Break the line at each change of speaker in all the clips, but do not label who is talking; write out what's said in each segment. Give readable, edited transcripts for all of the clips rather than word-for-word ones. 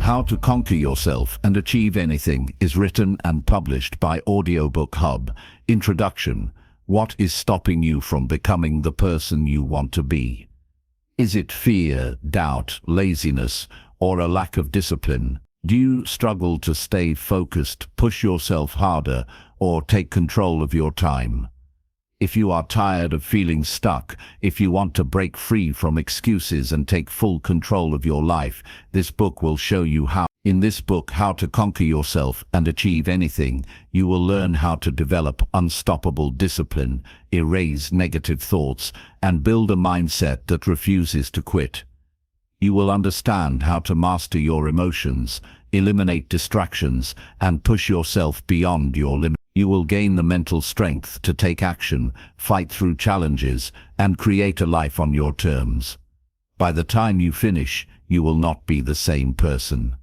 How to Conquer Yourself and Achieve Anything is written and published by Audiobook Hub. Introduction. What is stopping you from becoming the person you want to be? Is it fear, doubt, laziness, or a lack of discipline? Do you struggle to stay focused, push yourself harder, or take control of your time? If you are tired of feeling stuck, if you want to break free from excuses and take full control of your life, this book will show you how. In this book, How to Conquer Yourself and Achieve Anything, you will learn how to develop unstoppable discipline, erase negative thoughts, and build a mindset that refuses to quit. You will understand how to master your emotions, eliminate distractions, and push yourself beyond your limits. You will gain the mental strength to take action, fight through challenges, and create a life on your terms. By the time you finish, you will not be the same person.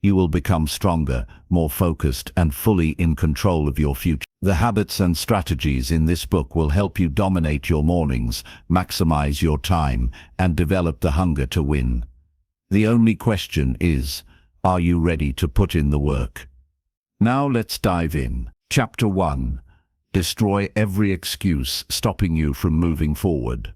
You will become stronger, more focused, and fully in control of your future. The habits and strategies in this book will help you dominate your mornings, maximize your time, and develop the hunger to win. The only question is, are you ready to put in the work? Now let's dive in. Chapter 1. Destroy every excuse stopping you from moving forward.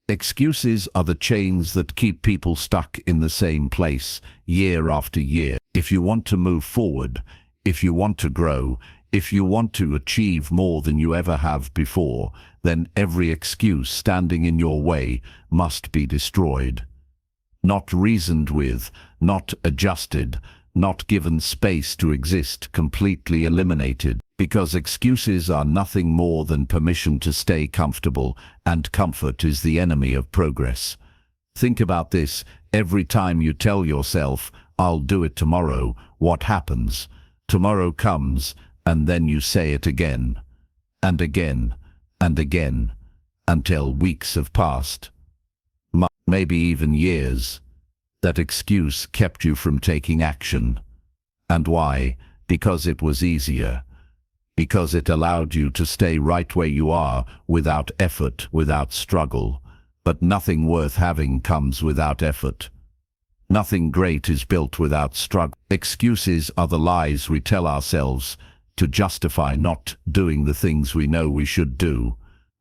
Excuses are the chains that keep people stuck in the same place, year after year. If you want to move forward, if you want to grow, if you want to achieve more than you ever have before, then every excuse standing in your way must be destroyed. Not reasoned with, not adjusted, not given space to exist, completely eliminated, because excuses are nothing more than permission to stay comfortable, and comfort is the enemy of progress. Think about this. Every time you tell yourself, "I'll do it tomorrow," what happens? Tomorrow comes, and then you say it again, and again, and again, until weeks have passed. Maybe even years. That excuse kept you from taking action. And why? Because it was easier. Because it allowed you to stay right where you are, without effort, without struggle. But nothing worth having comes without effort. Nothing great is built without struggle. Excuses are the lies we tell ourselves to justify not doing the things we know we should do.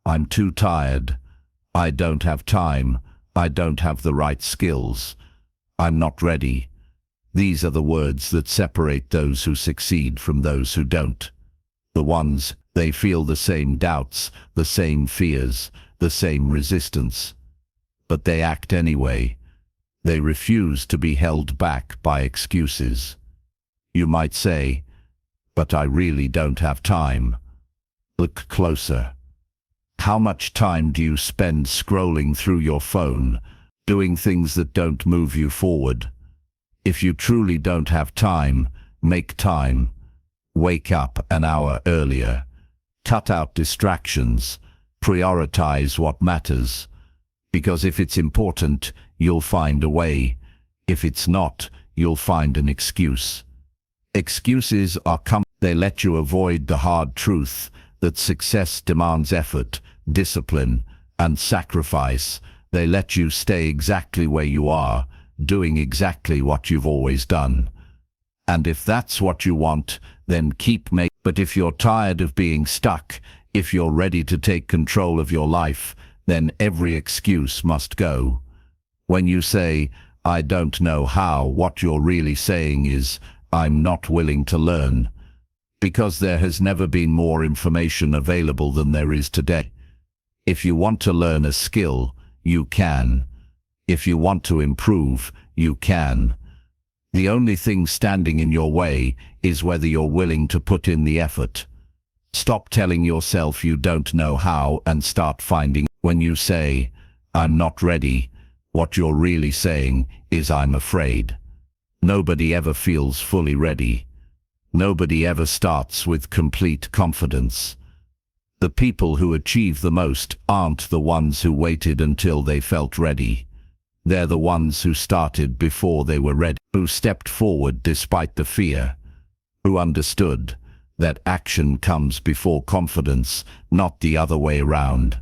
I'm too tired. I don't have time. I don't have the right skills. I'm not ready. These are the words that separate those who succeed from those who don't. The ones, they feel the same doubts, the same fears, the same resistance. But they act anyway. They refuse to be held back by excuses. You might say, "But I really don't have time." Look closer. How much time do you spend scrolling through your phone, doing things that don't move you forward? If you truly don't have time, make time. Wake up an hour earlier. Cut out distractions. Prioritize what matters. Because if it's important, you'll find a way. If it's not, you'll find an excuse. Excuses are they let you avoid the hard truth that success demands effort, discipline, and sacrifice. They let you stay exactly where you are, doing exactly what you've always done. And if that's what you want, then keep making. But if you're tired of being stuck, if you're ready to take control of your life, then every excuse must go. When you say, "I don't know how," what you're really saying is, "I'm not willing to learn." Because there has never been more information available than there is today. If you want to learn a skill, you can. If you want to improve, you can. The only thing standing in your way is whether you're willing to put in the effort. Stop telling yourself you don't know how and start finding. When you say, "I'm not ready," what you're really saying is, "I'm afraid." Nobody ever feels fully ready. Nobody ever starts with complete confidence. The people who achieve the most aren't the ones who waited until they felt ready. They're the ones who started before they were ready, who stepped forward despite the fear, who understood that action comes before confidence, not the other way around.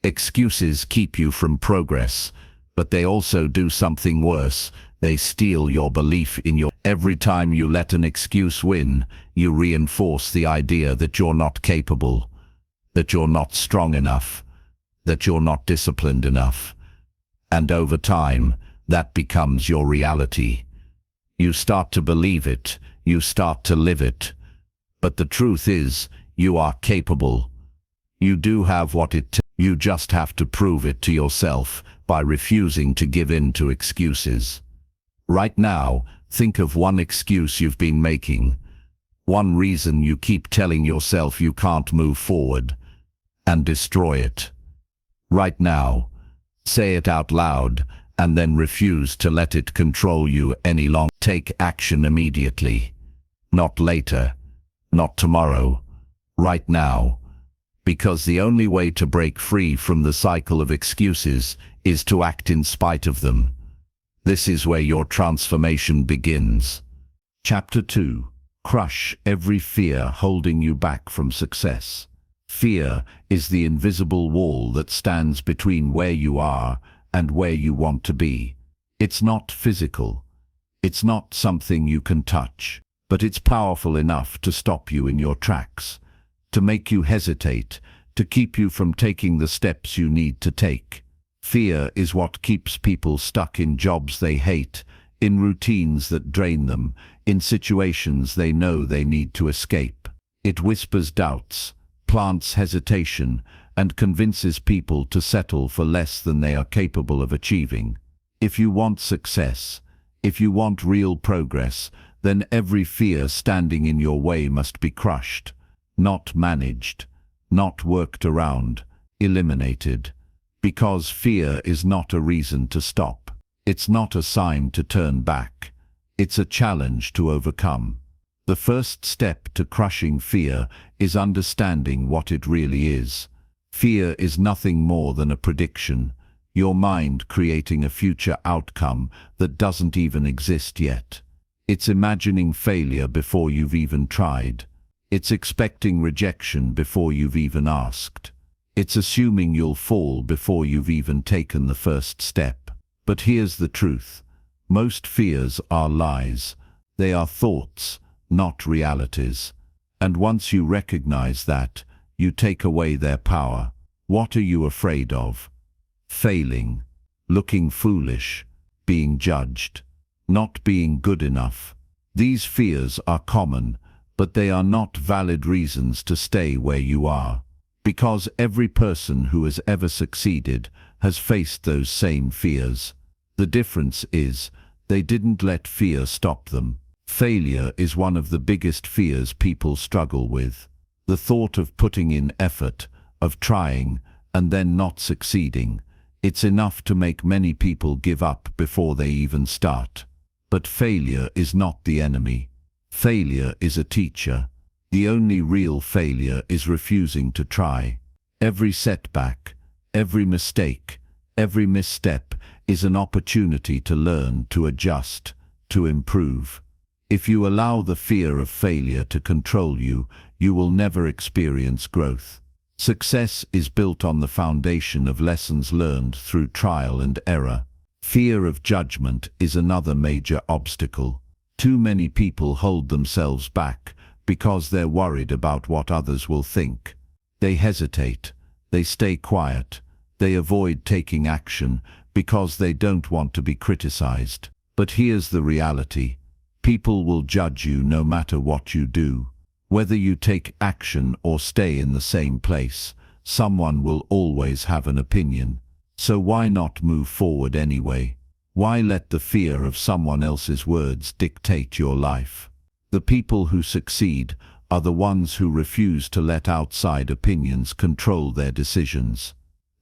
Excuses keep you from progress, but they also do something worse. They steal your belief in your... Every time you let an excuse win, you reinforce the idea that you're not capable, that you're not strong enough, that you're not disciplined enough. And over time, that becomes your reality. You start to believe it, you start to live it. But the truth is, you are capable. You do have what it takes. You just have to prove it to yourself by refusing to give in to excuses. Right now, think of one excuse you've been making, one reason you keep telling yourself you can't move forward, and destroy it. Right now, say it out loud, and then refuse to let it control you any longer. Take action immediately. Not later, not tomorrow, right now. Because the only way to break free from the cycle of excuses is to act in spite of them. This is where your transformation begins. Chapter 2. Crush every fear holding you back from success. Fear is the invisible wall that stands between where you are and where you want to be. It's not physical. It's not something you can touch, but it's powerful enough to stop you in your tracks, to make you hesitate, to keep you from taking the steps you need to take. Fear is what keeps people stuck in jobs they hate, in routines that drain them, in situations they know they need to escape. It whispers doubts, plants hesitation, and convinces people to settle for less than they are capable of achieving. If you want success, if you want real progress, then every fear standing in your way must be crushed, not managed, not worked around, eliminated. Because fear is not a reason to stop. It's not a sign to turn back. It's a challenge to overcome. The first step to crushing fear is understanding what it really is. Fear is nothing more than a prediction, your mind creating a future outcome that doesn't even exist yet. It's imagining failure before you've even tried. It's expecting rejection before you've even asked. It's assuming you'll fall before you've even taken the first step. But here's the truth. Most fears are lies. They are thoughts, not realities. And once you recognize that, you take away their power. What are you afraid of? Failing, looking foolish, being judged, not being good enough. These fears are common, but they are not valid reasons to stay where you are. Because every person who has ever succeeded has faced those same fears. The difference is, they didn't let fear stop them. Failure is one of the biggest fears people struggle with. The thought of putting in effort, of trying, and then not succeeding. It's enough to make many people give up before they even start. But failure is not the enemy. Failure is a teacher. The only real failure is refusing to try. Every setback, every mistake, every misstep is an opportunity to learn, to adjust, to improve. If you allow the fear of failure to control you, you will never experience growth. Success is built on the foundation of lessons learned through trial and error. Fear of judgment is another major obstacle. Too many people hold themselves back because they're worried about what others will think. They hesitate, they stay quiet, they avoid taking action because they don't want to be criticized. But here's the reality. People will judge you no matter what you do. Whether you take action or stay in the same place, someone will always have an opinion. So why not move forward anyway? Why let the fear of someone else's words dictate your life? The people who succeed are the ones who refuse to let outside opinions control their decisions.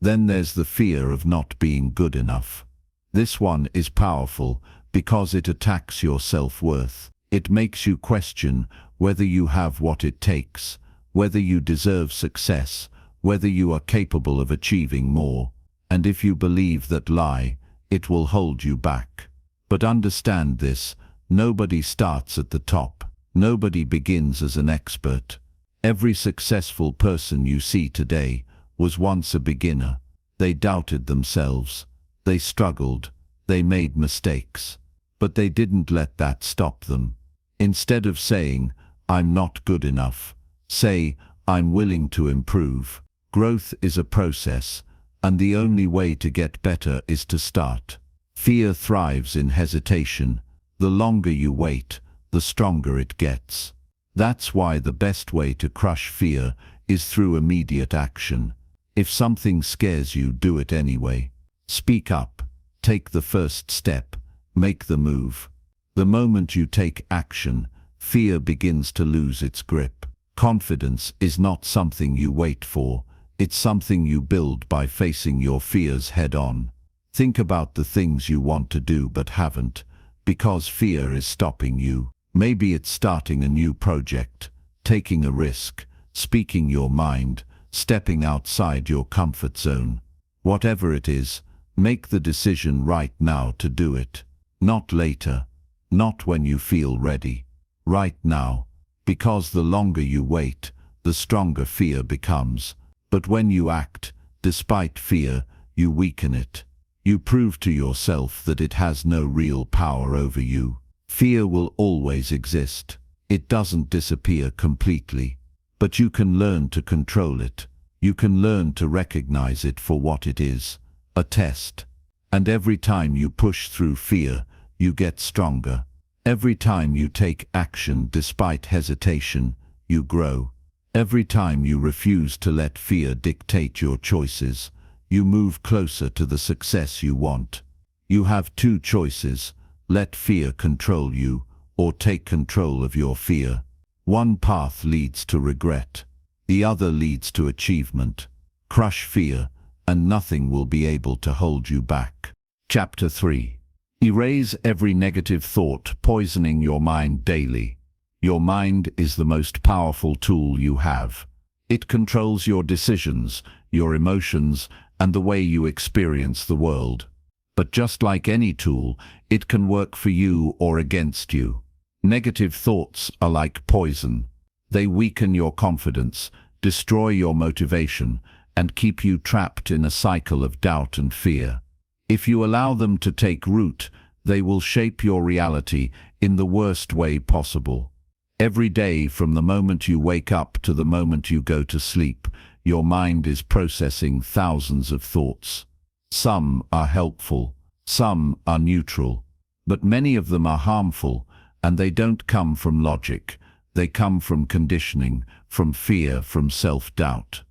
Then there's the fear of not being good enough. This one is powerful because it attacks your self-worth. It makes you question whether you have what it takes, whether you deserve success, whether you are capable of achieving more. And if you believe that lie, it will hold you back. But understand this. Nobody starts at the top. Nobody begins as an expert. Every successful person you see today was once a beginner. They doubted themselves. They struggled. They made mistakes. But they didn't let that stop them. Instead of saying, "I'm not good enough," say, "I'm willing to improve." Growth is a process, and the only way to get better is to start. Fear thrives in hesitation. The longer you wait, the stronger it gets. That's why the best way to crush fear is through immediate action. If something scares you, do it anyway. Speak up. Take the first step. Make the move. The moment you take action, fear begins to lose its grip. Confidence is not something you wait for. It's something you build by facing your fears head-on. Think about the things you want to do but haven't, because fear is stopping you. Maybe it's starting a new project, taking a risk, speaking your mind, stepping outside your comfort zone. Whatever it is, make the decision right now to do it. Not later, not when you feel ready. Right now, because the longer you wait, the stronger fear becomes. But when you act, despite fear, you weaken it. You prove to yourself that it has no real power over you. Fear will always exist. It doesn't disappear completely. But you can learn to control it. You can learn to recognize it for what it is, a test. And every time you push through fear, you get stronger. Every time you take action despite hesitation, you grow. Every time you refuse to let fear dictate your choices, you move closer to the success you want. You have two choices: let fear control you, or take control of your fear. One path leads to regret. The other leads to achievement. Crush fear, and nothing will be able to hold you back. Chapter 3. Erase every negative thought poisoning your mind daily. Your mind is the most powerful tool you have. It controls your decisions, your emotions, and the way you experience the world. But just like any tool, it can work for you or against you. Negative thoughts are like poison. They weaken your confidence, destroy your motivation, and keep you trapped in a cycle of doubt and fear. If you allow them to take root, they will shape your reality in the worst way possible. Every day, from the moment you wake up to the moment you go to sleep, your mind is processing thousands of thoughts. Some are helpful, some are neutral, but many of them are harmful, and they don't come from logic. They come from conditioning, from fear, from self-doubt.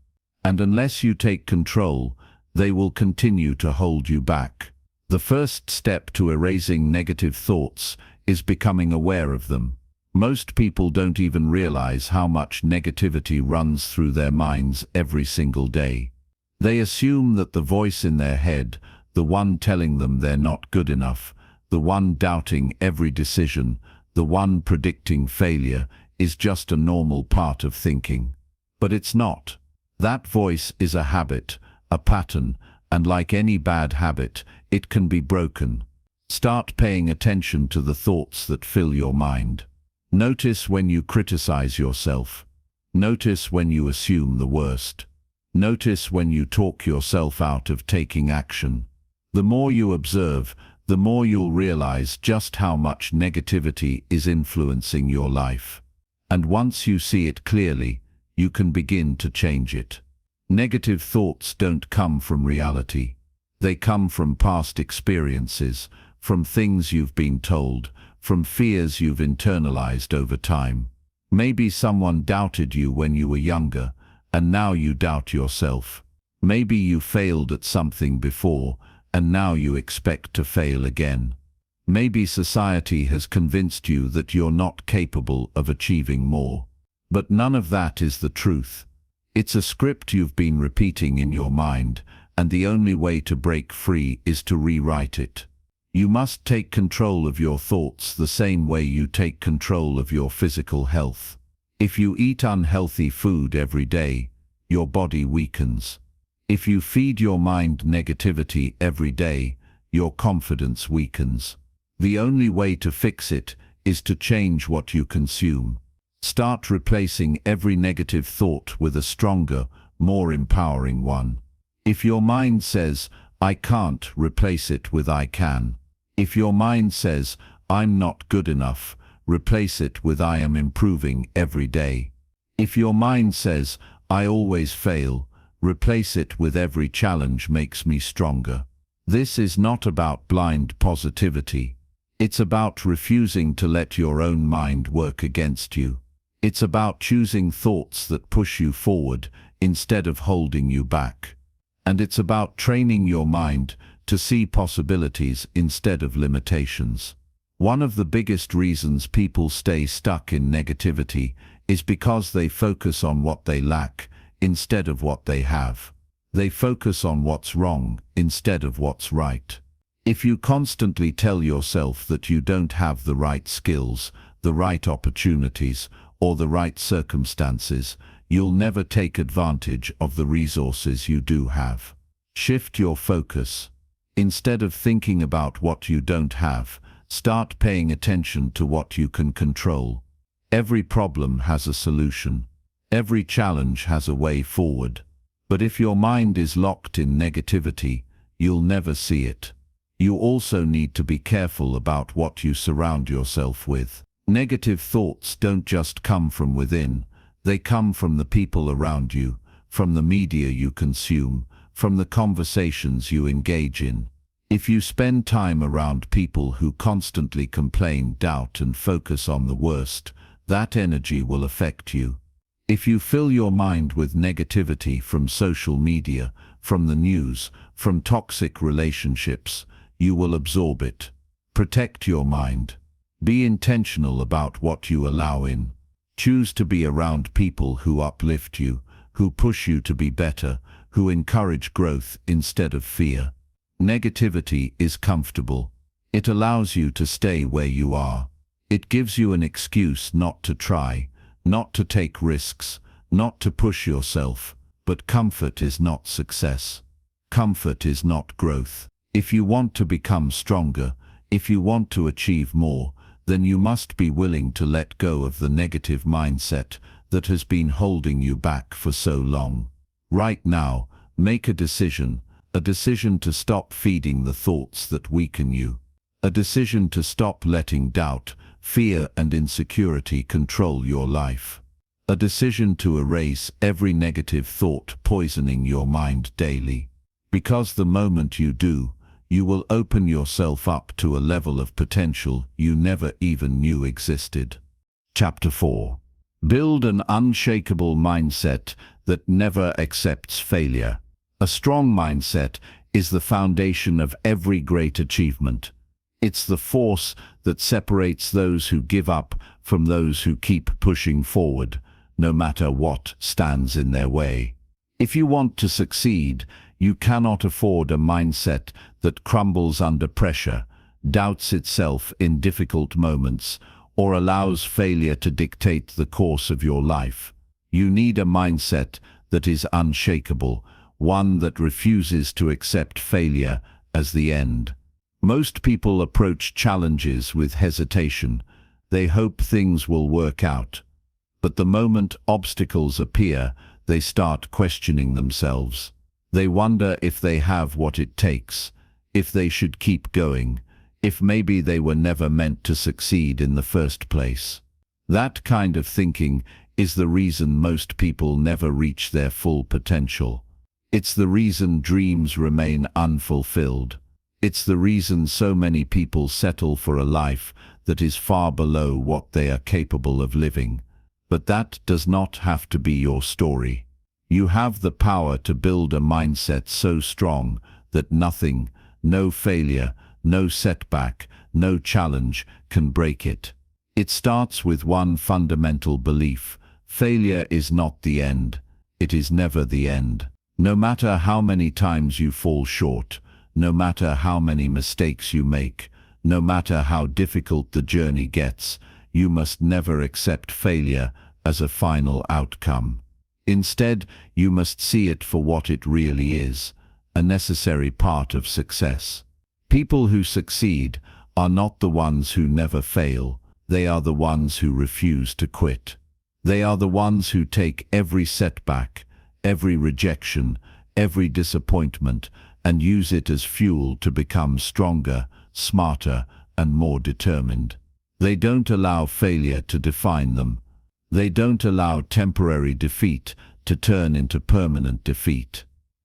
And unless you take control, they will continue to hold you back. The first step to erasing negative thoughts is becoming aware of them. Most people don't even realize how much negativity runs through their minds every single day. They assume that the voice in their head, the one telling them they're not good enough, the one doubting every decision, the one predicting failure, is just a normal part of thinking. But it's not. That voice is a habit, a pattern, and like any bad habit, it can be broken. Start paying attention to the thoughts that fill your mind. Notice when you criticize yourself. Notice when you assume the worst. Notice when you talk yourself out of taking action. The more you observe, the more you'll realize just how much negativity is influencing your life. And once you see it clearly, you can begin to change it. Negative thoughts don't come from reality. They come from past experiences, from things you've been told, from fears you've internalized over time. Maybe someone doubted you when you were younger, and now you doubt yourself. Maybe you failed at something before, and now you expect to fail again. Maybe society has convinced you that you're not capable of achieving more. But none of that is the truth. It's a script you've been repeating in your mind, and the only way to break free is to rewrite it. You must take control of your thoughts the same way you take control of your physical health. If you eat unhealthy food every day, your body weakens. If you feed your mind negativity every day, your confidence weakens. The only way to fix it is to change what you consume. Start replacing every negative thought with a stronger, more empowering one. If your mind says, "I can't," replace it with "I can." If your mind says, "I'm not good enough," replace it with "I am improving every day." If your mind says, "I always fail," replace it with "Every challenge makes me stronger." This is not about blind positivity. It's about refusing to let your own mind work against you. It's about choosing thoughts that push you forward instead of holding you back. And it's about training your mind to see possibilities instead of limitations. One of the biggest reasons people stay stuck in negativity is because they focus on what they lack instead of what they have. They focus on what's wrong instead of what's right. If you constantly tell yourself that you don't have the right skills, the right opportunities, or the right circumstances, you'll never take advantage of the resources you do have. Shift your focus. Instead of thinking about what you don't have, start paying attention to what you can control. Every problem has a solution. Every challenge has a way forward. But if your mind is locked in negativity, you'll never see it. You also need to be careful about what you surround yourself with. Negative thoughts don't just come from within. They come from the people around you, from the media you consume, from the conversations you engage in. If you spend time around people who constantly complain, doubt, and focus on the worst, that energy will affect you. If you fill your mind with negativity from social media, from the news, from toxic relationships, you will absorb it. Protect your mind. Be intentional about what you allow in. Choose to be around people who uplift you, who push you to be better, who encourage growth instead of fear. Negativity is comfortable. It allows you to stay where you are. It gives you an excuse not to try, not to take risks, not to push yourself. But comfort is not success. Comfort is not growth. If you want to become stronger, if you want to achieve more, then you must be willing to let go of the negative mindset that has been holding you back for so long. Right now, make a decision to stop feeding the thoughts that weaken you. A decision to stop letting doubt, fear, and insecurity control your life. A decision to erase every negative thought poisoning your mind daily. Because the moment you do, you will open yourself up to a level of potential you never even knew existed. Chapter 4. Build an unshakable mindset that never accepts failure. A strong mindset is the foundation of every great achievement. It's the force that separates those who give up from those who keep pushing forward, no matter what stands in their way. If you want to succeed, you cannot afford a mindset that crumbles under pressure, doubts itself in difficult moments, or allows failure to dictate the course of your life. You need a mindset that is unshakable, one that refuses to accept failure as the end. Most people approach challenges with hesitation. They hope things will work out. But the moment obstacles appear, they start questioning themselves. They wonder if they have what it takes, if they should keep going, if maybe they were never meant to succeed in the first place. That kind of thinking is the reason most people never reach their full potential. It's the reason dreams remain unfulfilled. It's the reason so many people settle for a life that is far below what they are capable of living. But that does not have to be your story. You have the power to build a mindset so strong that nothing, no failure, no setback, no challenge can break it. It starts with one fundamental belief: failure is not the end. It is never the end. No matter how many times you fall short, no matter how many mistakes you make, no matter how difficult the journey gets, you must never accept failure as a final outcome. Instead, you must see it for what it really is, a necessary part of success. People who succeed are not the ones who never fail. They are the ones who refuse to quit. They are the ones who take every setback, every rejection, every disappointment, and use it as fuel to become stronger, smarter, and more determined. They don't allow failure to define them. They don't allow temporary defeat to turn into permanent defeat.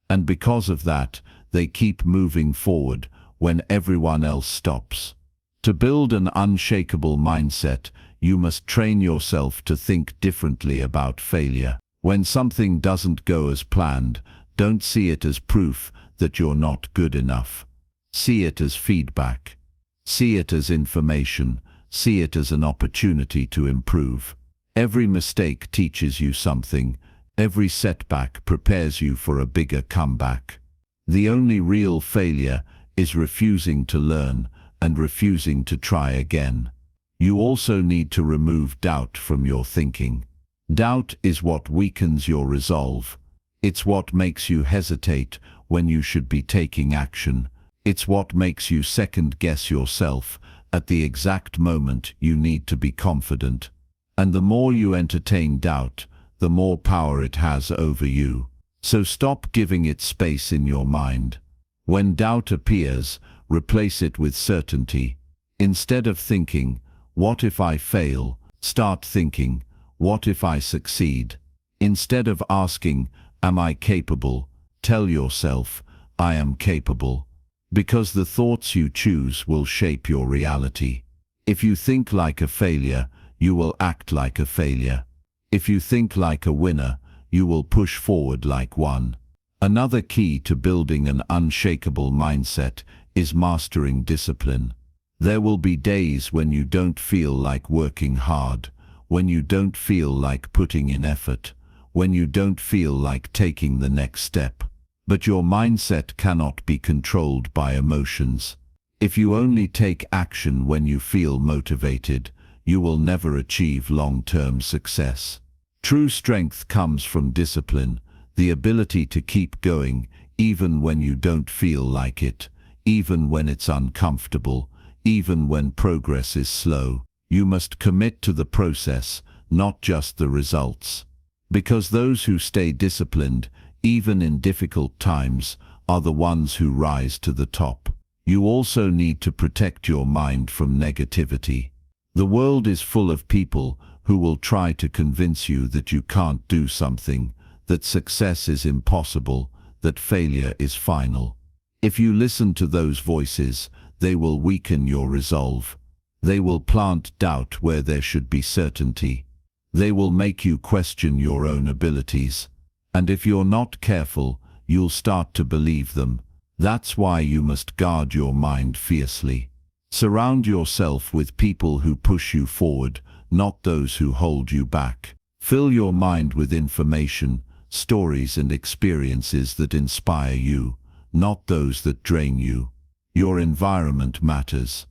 And because of that, they keep moving forward when everyone else stops. To build an unshakable mindset, you must train yourself to think differently about failure. When something doesn't go as planned, don't see it as proof that you're not good enough. See it as feedback. See it as information. See it as an opportunity to improve. Every mistake teaches you something. Every setback prepares you for a bigger comeback. The only real failure is refusing to learn and refusing to try again. You also need to remove doubt from your thinking. Doubt is what weakens your resolve. It's what makes you hesitate when you should be taking action. It's what makes you second-guess yourself at the exact moment you need to be confident. And the more you entertain doubt, the more power it has over you. So stop giving it space in your mind. When doubt appears, replace it with certainty. Instead of thinking, "What if I fail?" start thinking, "What if I succeed?" Instead of asking, "Am I capable?" tell yourself, "I am capable." Because the thoughts you choose will shape your reality. If you think like a failure, you will act like a failure. If you think like a winner, you will push forward like one. Another key to building an unshakable mindset is mastering discipline. There will be days when you don't feel like working hard, when you don't feel like putting in effort, when you don't feel like taking the next step. But your mindset cannot be controlled by emotions. If you only take action when you feel motivated, you will never achieve long-term success. True strength comes from discipline, the ability to keep going even when you don't feel like it, even when it's uncomfortable, even when progress is slow. You must commit to the process, not just the results. Because those who stay disciplined, even in difficult times, are the ones who rise to the top. You also need to protect your mind from negativity. The world is full of people who will try to convince you that you can't do something, that success is impossible, that failure is final. If you listen to those voices, they will weaken your resolve. They will plant doubt where there should be certainty. They will make you question your own abilities. And if you're not careful, you'll start to believe them. That's why you must guard your mind fiercely. Surround yourself with people who push you forward, not those who hold you back. Fill your mind with information, stories and experiences that inspire you, not those that drain you. Your environment matters.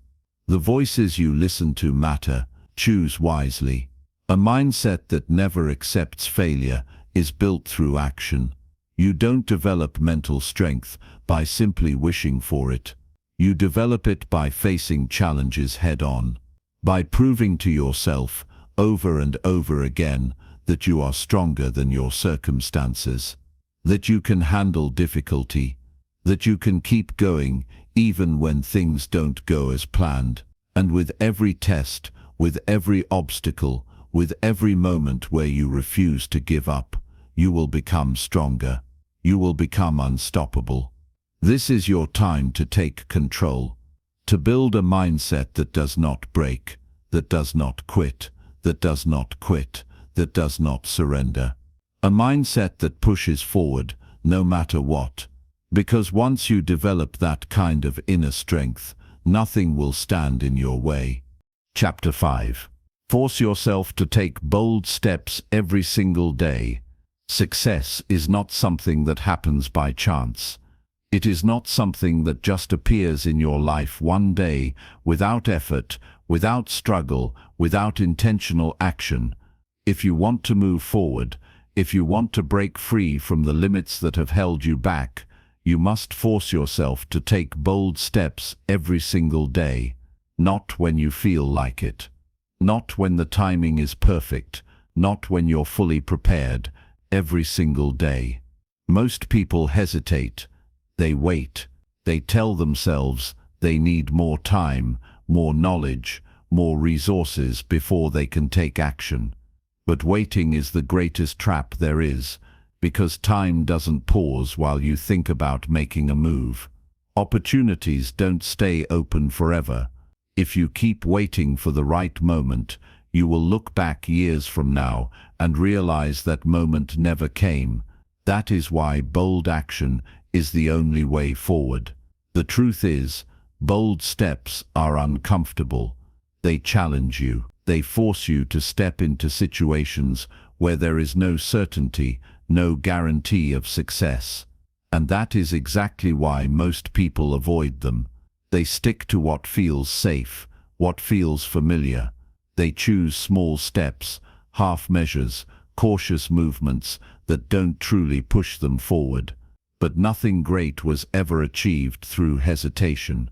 The voices you listen to matter. Choose wisely. A mindset that never accepts failure is built through action. You don't develop mental strength by simply wishing for it. You develop it by facing challenges head-on, by proving to yourself over and over again that you are stronger than your circumstances, that you can handle difficulty, that you can keep going even when things don't go as planned. And with every test, with every obstacle, with every moment where you refuse to give up, you will become stronger. You will become unstoppable. This is your time to take control, to build a mindset that does not break, that does not quit, that does not quit, that does not surrender. A mindset that pushes forward, no matter what. Because once you develop that kind of inner strength, nothing will stand in your way. Chapter 5. Force yourself to take bold steps every single day. Success is not something that happens by chance. It is not something that just appears in your life one day without effort, without struggle, without intentional action. If you want to move forward, if you want to break free from the limits that have held you back, you must force yourself to take bold steps every single day, not when you feel like it, not when the timing is perfect, not when you're fully prepared, every single day. Most people hesitate. They wait. They tell themselves they need more time, more knowledge, more resources before they can take action. But waiting is the greatest trap there is, because time doesn't pause while you think about making a move. Opportunities don't stay open forever. If you keep waiting for the right moment, you will look back years from now and realize that moment never came. That is why bold action is the only way forward. The truth is, bold steps are uncomfortable. They challenge you. They force you to step into situations where there is no certainty, no guarantee of success. And that is exactly why most people avoid them. They stick to what feels safe, what feels familiar. They choose small steps, half measures, cautious movements that don't truly push them forward. But nothing great was ever achieved through hesitation.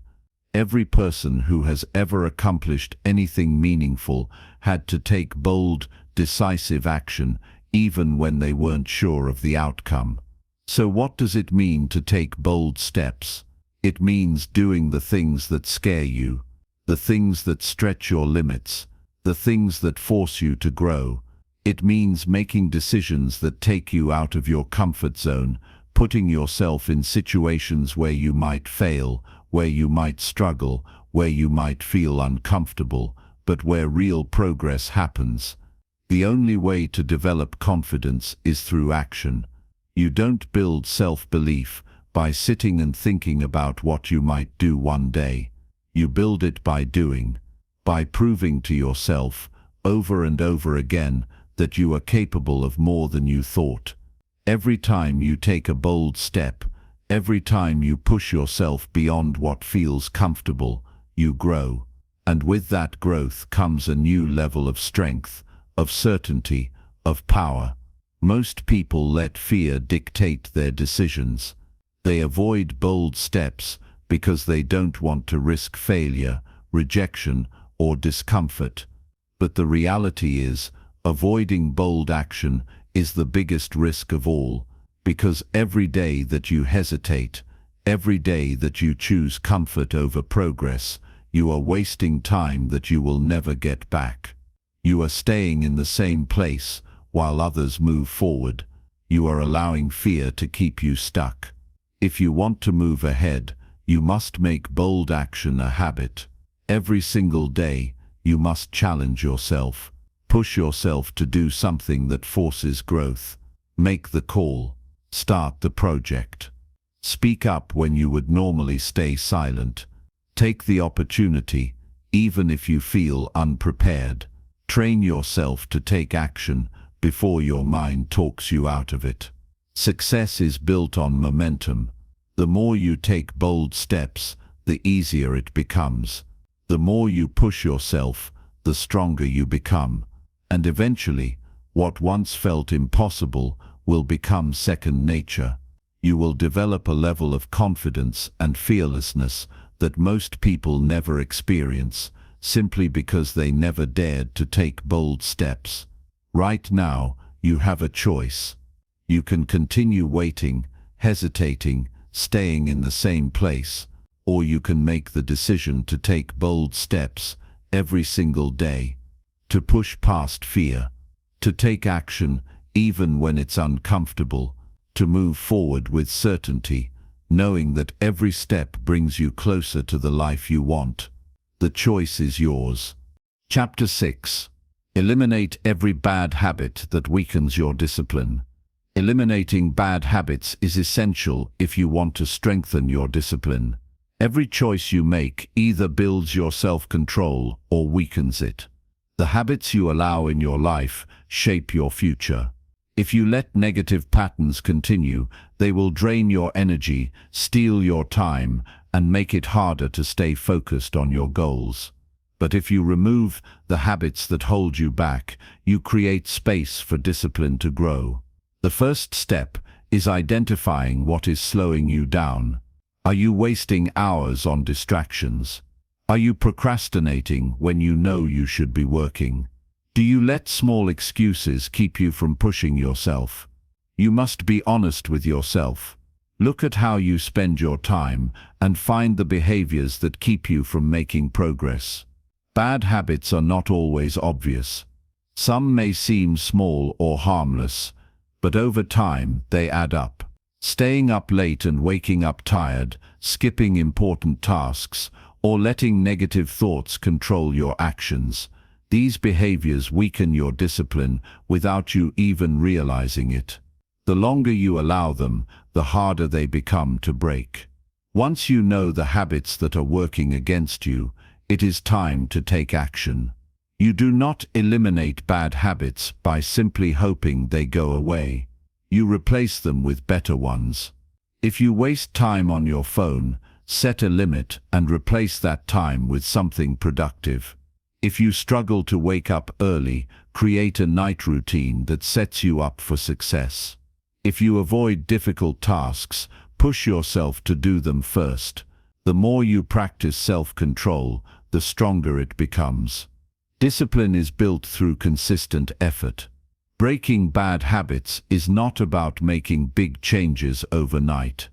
Every person who has ever accomplished anything meaningful had to take bold, decisive action, even when they weren't sure of the outcome. So what does it mean to take bold steps? It means doing the things that scare you, the things that stretch your limits, the things that force you to grow. It means making decisions that take you out of your comfort zone, putting yourself in situations where you might fail, where you might struggle, where you might feel uncomfortable, but where real progress happens. The only way to develop confidence is through action. You don't build self-belief by sitting and thinking about what you might do one day. You build it by doing, by proving to yourself over and over again that you are capable of more than you thought. Every time you take a bold step, every time you push yourself beyond what feels comfortable, you grow. And with that growth comes a new level of strength, of certainty, of power. Most people let fear dictate their decisions. They avoid bold steps because they don't want to risk failure, rejection, or discomfort. But the reality is, avoiding bold action is the biggest risk of all, because every day that you hesitate, every day that you choose comfort over progress, you are wasting time that you will never get back. You are staying in the same place while others move forward. You are allowing fear to keep you stuck. If you want to move ahead, you must make bold action a habit. Every single day, you must challenge yourself. Push yourself to do something that forces growth. Make the call. Start the project. Speak up when you would normally stay silent. Take the opportunity, even if you feel unprepared. Train yourself to take action before your mind talks you out of it. Success is built on momentum. The more you take bold steps, the easier it becomes. The more you push yourself, the stronger you become. And eventually, what once felt impossible will become second nature. You will develop a level of confidence and fearlessness that most people never experience, simply because they never dared to take bold steps. Right now, you have a choice. You can continue waiting, hesitating, staying in the same place, or you can make the decision to take bold steps every single day, to push past fear, to take action even when it's uncomfortable, to move forward with certainty, knowing that every step brings you closer to the life you want. The choice is yours. Chapter 6. Eliminate every bad habit that weakens your discipline. Eliminating bad habits is essential if you want to strengthen your discipline. Every choice you make either builds your self-control or weakens it. The habits you allow in your life shape your future. If you let negative patterns continue, they will drain your energy, steal your time, and make it harder to stay focused on your goals. But if you remove the habits that hold you back, you create space for discipline to grow. The first step is identifying what is slowing you down. Are you wasting hours on distractions? Are you procrastinating when you know you should be working? Do you let small excuses keep you from pushing yourself? You must be honest with yourself. Look at how you spend your time and find the behaviors that keep you from making progress. Bad habits are not always obvious. Some may seem small or harmless, but over time they add up. Staying up late and waking up tired, skipping important tasks, or letting negative thoughts control your actions. These behaviors weaken your discipline without you even realizing it. The longer you allow them, the harder they become to break. Once you know the habits that are working against you, it is time to take action. You do not eliminate bad habits by simply hoping they go away. You replace them with better ones. If you waste time on your phone, set a limit and replace that time with something productive. If you struggle to wake up early, create a night routine that sets you up for success. If you avoid difficult tasks, push yourself to do them first. The more you practice self-control, the stronger it becomes. Discipline is built through consistent effort. Breaking bad habits is not about making big changes overnight.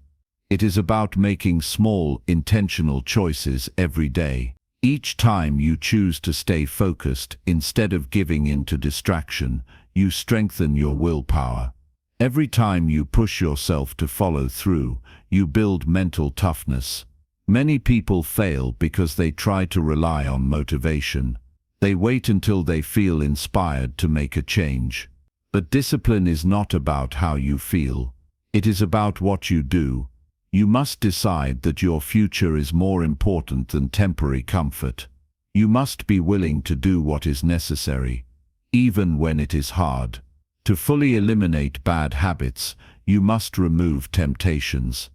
It is about making small, intentional choices every day. Each time you choose to stay focused instead of giving in to distraction, you strengthen your willpower. Every time you push yourself to follow through, you build mental toughness. Many people fail because they try to rely on motivation. They wait until they feel inspired to make a change. But discipline is not about how you feel. It is about what you do. You must decide that your future is more important than temporary comfort. You must be willing to do what is necessary, even when it is hard. To fully eliminate bad habits, you must remove temptations.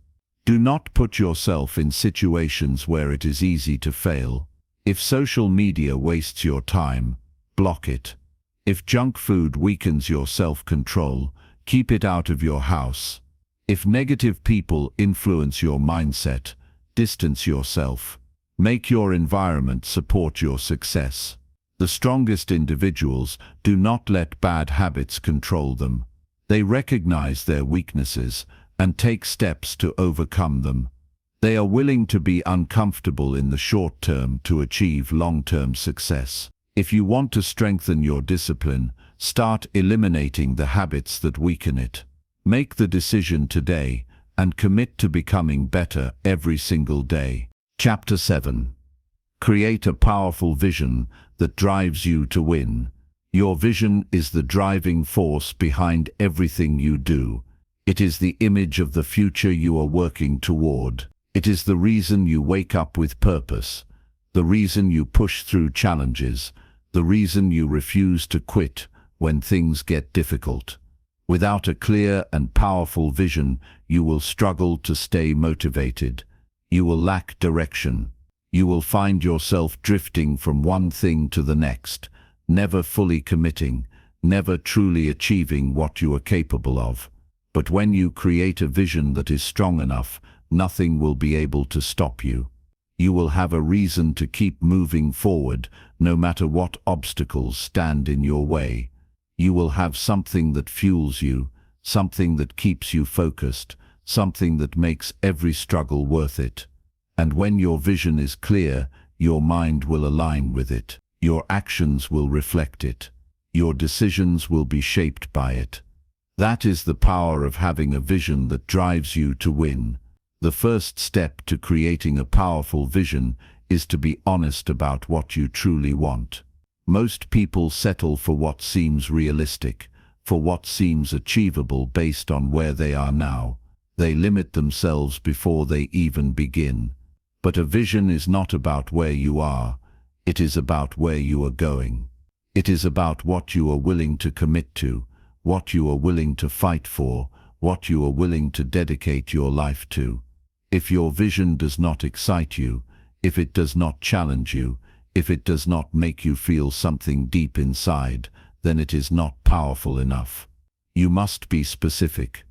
Do not put yourself in situations where it is easy to fail. If social media wastes your time, block it. If junk food weakens your self-control, keep it out of your house. If negative people influence your mindset, distance yourself. Make your environment support your success. The strongest individuals do not let bad habits control them. They recognize their weaknesses and take steps to overcome them. They are willing to be uncomfortable in the short term to achieve long-term success. If you want to strengthen your discipline, start eliminating the habits that weaken it. Make the decision today and commit to becoming better every single day. Chapter 7. Create a powerful vision that drives you to win. Your vision is the driving force behind everything you do. It is the image of the future you are working toward. It is the reason you wake up with purpose, the reason you push through challenges, the reason you refuse to quit when things get difficult. Without a clear and powerful vision, you will struggle to stay motivated. You will lack direction. You will find yourself drifting from one thing to the next, never fully committing, never truly achieving what you are capable of. But when you create a vision that is strong enough, nothing will be able to stop you. You will have a reason to keep moving forward, no matter what obstacles stand in your way. You will have something that fuels you, something that keeps you focused, something that makes every struggle worth it. And when your vision is clear, your mind will align with it. Your actions will reflect it. Your decisions will be shaped by it. That is the power of having a vision that drives you to win. The first step to creating a powerful vision is to be honest about what you truly want. Most people settle for what seems realistic, for what seems achievable based on where they are now. They limit themselves before they even begin. But a vision is not about where you are, it is about where you are going. It is about what you are willing to commit to, what you are willing to fight for, what you are willing to dedicate your life to. If your vision does not excite you, if it does not challenge you, if it does not make you feel something deep inside, then it is not powerful enough. You must be specific.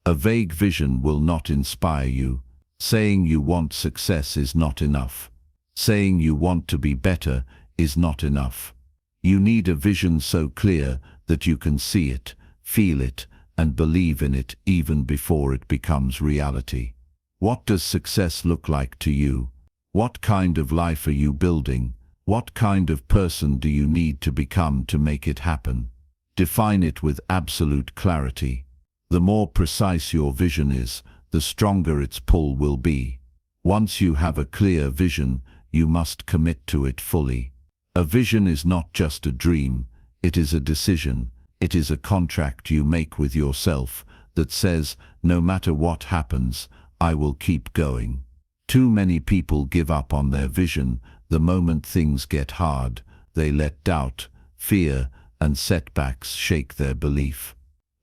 A vague vision will not inspire you. Saying you want success is not enough. Saying you want to be better is not enough. You need a vision so clear that you can see it, feel it, and believe in it even before it becomes reality. What does success look like to you? What kind of life are you building? What kind of person do you need to become to make it happen? Define it with absolute clarity. The more precise your vision is, the stronger its pull will be. Once you have a clear vision, you must commit to it fully. A vision is not just a dream, it is a decision. It is a contract you make with yourself that says, no matter what happens, I will keep going. Too many people give up on their vision the moment things get hard. They let doubt, fear, and setbacks shake their belief.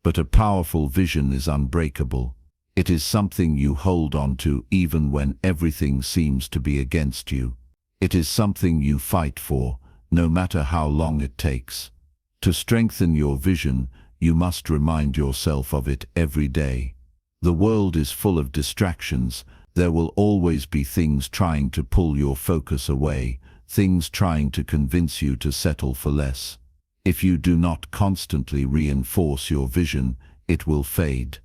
But a powerful vision is unbreakable. It is something you hold on to even when everything seems to be against you. It is something you fight for, no matter how long it takes. To strengthen your vision, you must remind yourself of it every day. The world is full of distractions. There will always be things trying to pull your focus away, things trying to convince you to settle for less. If you do not constantly reinforce your vision, it will fade.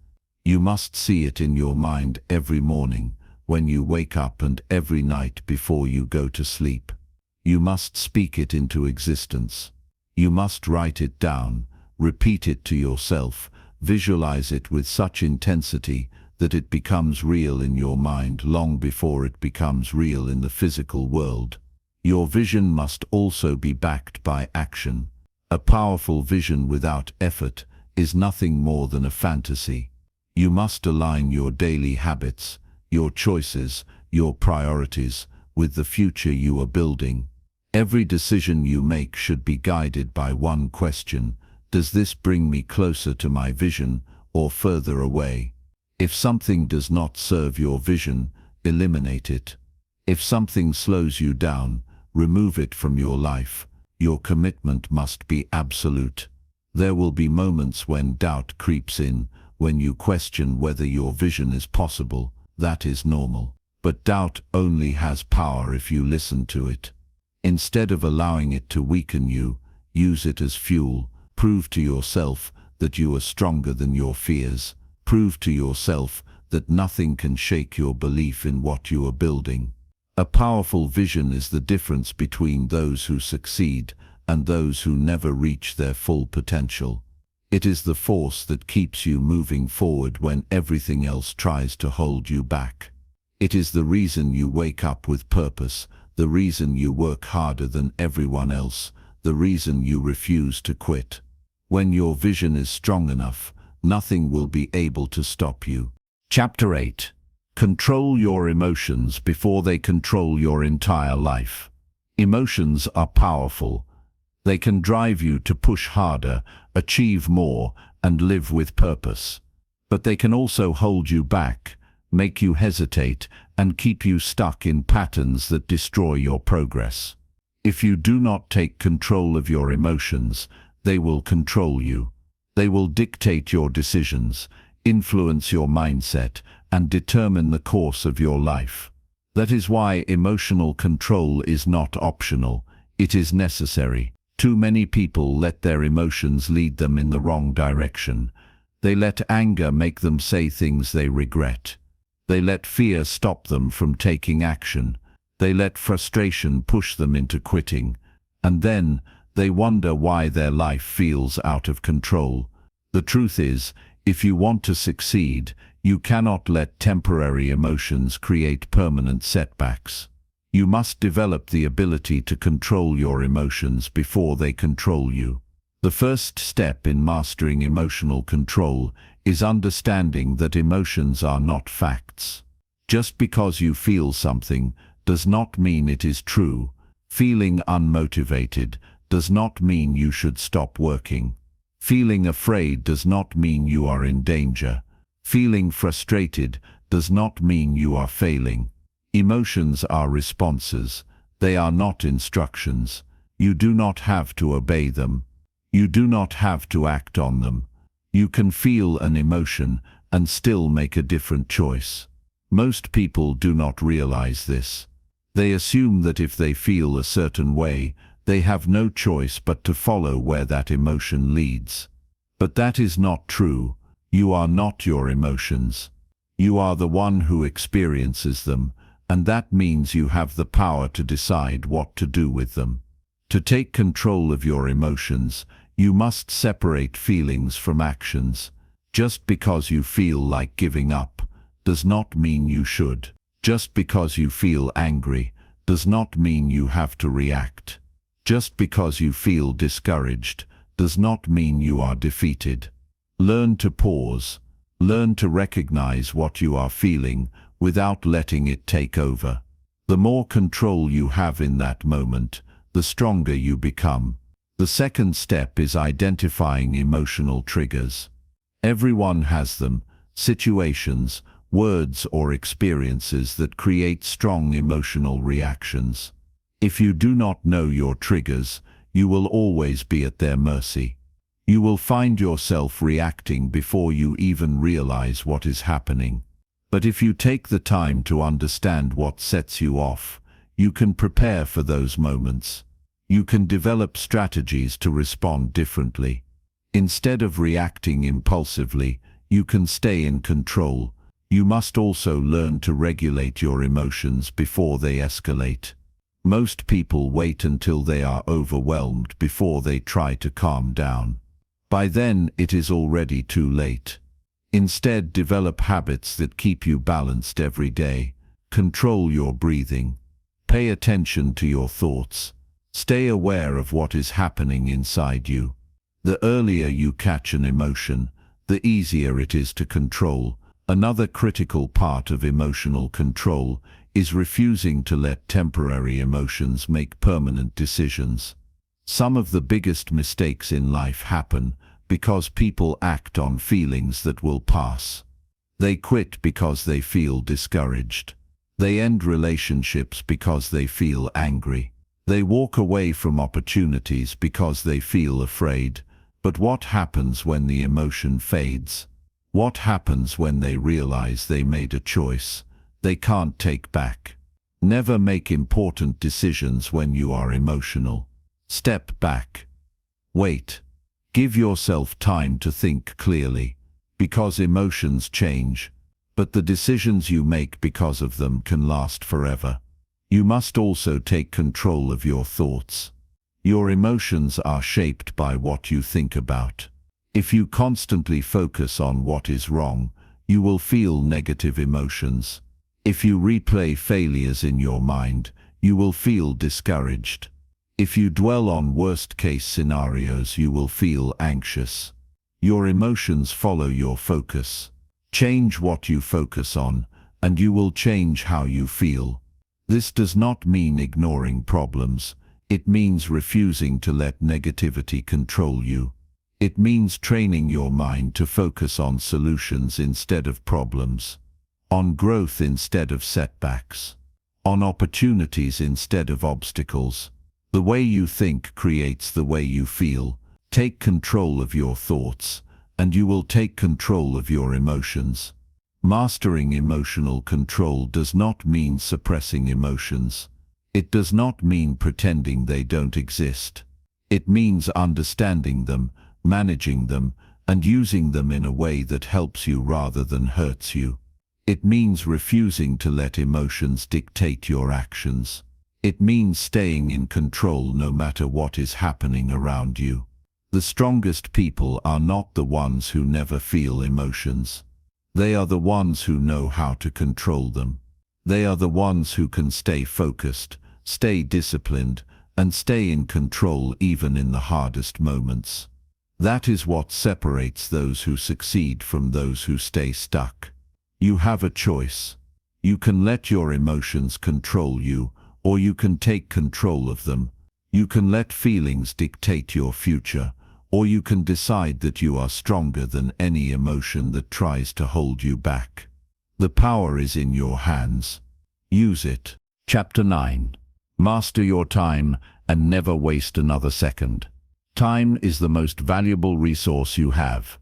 You must see it in your mind every morning, when you wake up, and every night before you go to sleep. You must speak it into existence. You must write it down, repeat it to yourself, visualize it with such intensity that it becomes real in your mind long before it becomes real in the physical world. Your vision must also be backed by action. A powerful vision without effort is nothing more than a fantasy. You must align your daily habits, your choices, your priorities with the future you are building. Every decision you make should be guided by one question: does this bring me closer to my vision or further away? If something does not serve your vision, eliminate it. If something slows you down, remove it from your life. Your commitment must be absolute. There will be moments when doubt creeps in, when you question whether your vision is possible. That is normal. But doubt only has power if you listen to it. Instead of allowing it to weaken you, use it as fuel. Prove to yourself that you are stronger than your fears. Prove to yourself that nothing can shake your belief in what you are building. A powerful vision is the difference between those who succeed and those who never reach their full potential. It is the force that keeps you moving forward when everything else tries to hold you back. It is the reason you wake up with purpose, the reason you work harder than everyone else, the reason you refuse to quit. When your vision is strong enough, nothing will be able to stop you. Chapter 8. Control your emotions before they control your entire life. Emotions are powerful. They can drive you to push harder, achieve more, and live with purpose. But they can also hold you back, make you hesitate, and keep you stuck in patterns that destroy your progress. If you do not take control of your emotions, they will control you. They will dictate your decisions, influence your mindset, and determine the course of your life. That is why emotional control is not optional, it is necessary. Too many people let their emotions lead them in the wrong direction. They let anger make them say things they regret. They let fear stop them from taking action. They let frustration push them into quitting. And then they wonder why their life feels out of control. The truth is, if you want to succeed, you cannot let temporary emotions create permanent setbacks. You must develop the ability to control your emotions before they control you. The first step in mastering emotional control is understanding that emotions are not facts. Just because you feel something does not mean it is true. Feeling unmotivated does not mean you should stop working. Feeling afraid does not mean you are in danger. Feeling frustrated does not mean you are failing. Emotions are responses. They are not instructions. You do not have to obey them. You do not have to act on them. You can feel an emotion and still make a different choice. Most people do not realize this. They assume that if they feel a certain way, they have no choice but to follow where that emotion leads. But that is not true. You are not your emotions. You are the one who experiences them, and that means you have the power to decide what to do with them. To take control of your emotions, you must separate feelings from actions. Just because you feel like giving up does not mean you should. Just because you feel angry does not mean you have to react. Just because you feel discouraged does not mean you are defeated. Learn to pause. Learn to recognize what you are feeling without letting it take over. The more control you have in that moment, the stronger you become. The second step is identifying emotional triggers. Everyone has them, situations, words or experiences that create strong emotional reactions. If you do not know your triggers, you will always be at their mercy. You will find yourself reacting before you even realize what is happening. But if you take the time to understand what sets you off, you can prepare for those moments. You can develop strategies to respond differently. Instead of reacting impulsively, you can stay in control. You must also learn to regulate your emotions before they escalate. Most people wait until they are overwhelmed before they try to calm down. By then, it is already too late. Instead, develop habits that keep you balanced every day. Control your breathing. Pay attention to your thoughts. Stay aware of what is happening inside you. The earlier you catch an emotion, the easier it is to control. Another critical part of emotional control is refusing to let temporary emotions make permanent decisions. Some of the biggest mistakes in life happen because people act on feelings that will pass. They quit because they feel discouraged. They end relationships because they feel angry. They walk away from opportunities because they feel afraid. But what happens when the emotion fades? What happens when they realize they made a choice they can't take back? Never make important decisions when you are emotional. Step back. Wait. Give yourself time to think clearly, because emotions change, but the decisions you make because of them can last forever. You must also take control of your thoughts. Your emotions are shaped by what you think about. If you constantly focus on what is wrong, you will feel negative emotions. If you replay failures in your mind, you will feel discouraged. If you dwell on worst-case scenarios, you will feel anxious. Your emotions follow your focus. Change what you focus on, and you will change how you feel. This does not mean ignoring problems. It means refusing to let negativity control you. It means training your mind to focus on solutions instead of problems, on growth instead of setbacks, on opportunities instead of obstacles. The way you think creates the way you feel. Take control of your thoughts, and you will take control of your emotions. Mastering emotional control does not mean suppressing emotions. It does not mean pretending they don't exist. It means understanding them, managing them, and using them in a way that helps you rather than hurts you. It means refusing to let emotions dictate your actions. It means staying in control no matter what is happening around you. The strongest people are not the ones who never feel emotions. They are the ones who know how to control them. They are the ones who can stay focused, stay disciplined, and stay in control even in the hardest moments. That is what separates those who succeed from those who stay stuck. You have a choice. You can let your emotions control you, or you can take control of them. You can let feelings dictate your future, or you can decide that you are stronger than any emotion that tries to hold you back. The power is in your hands. Use it. Chapter 9. Master your time and never waste another second. Time is the most valuable resource you have.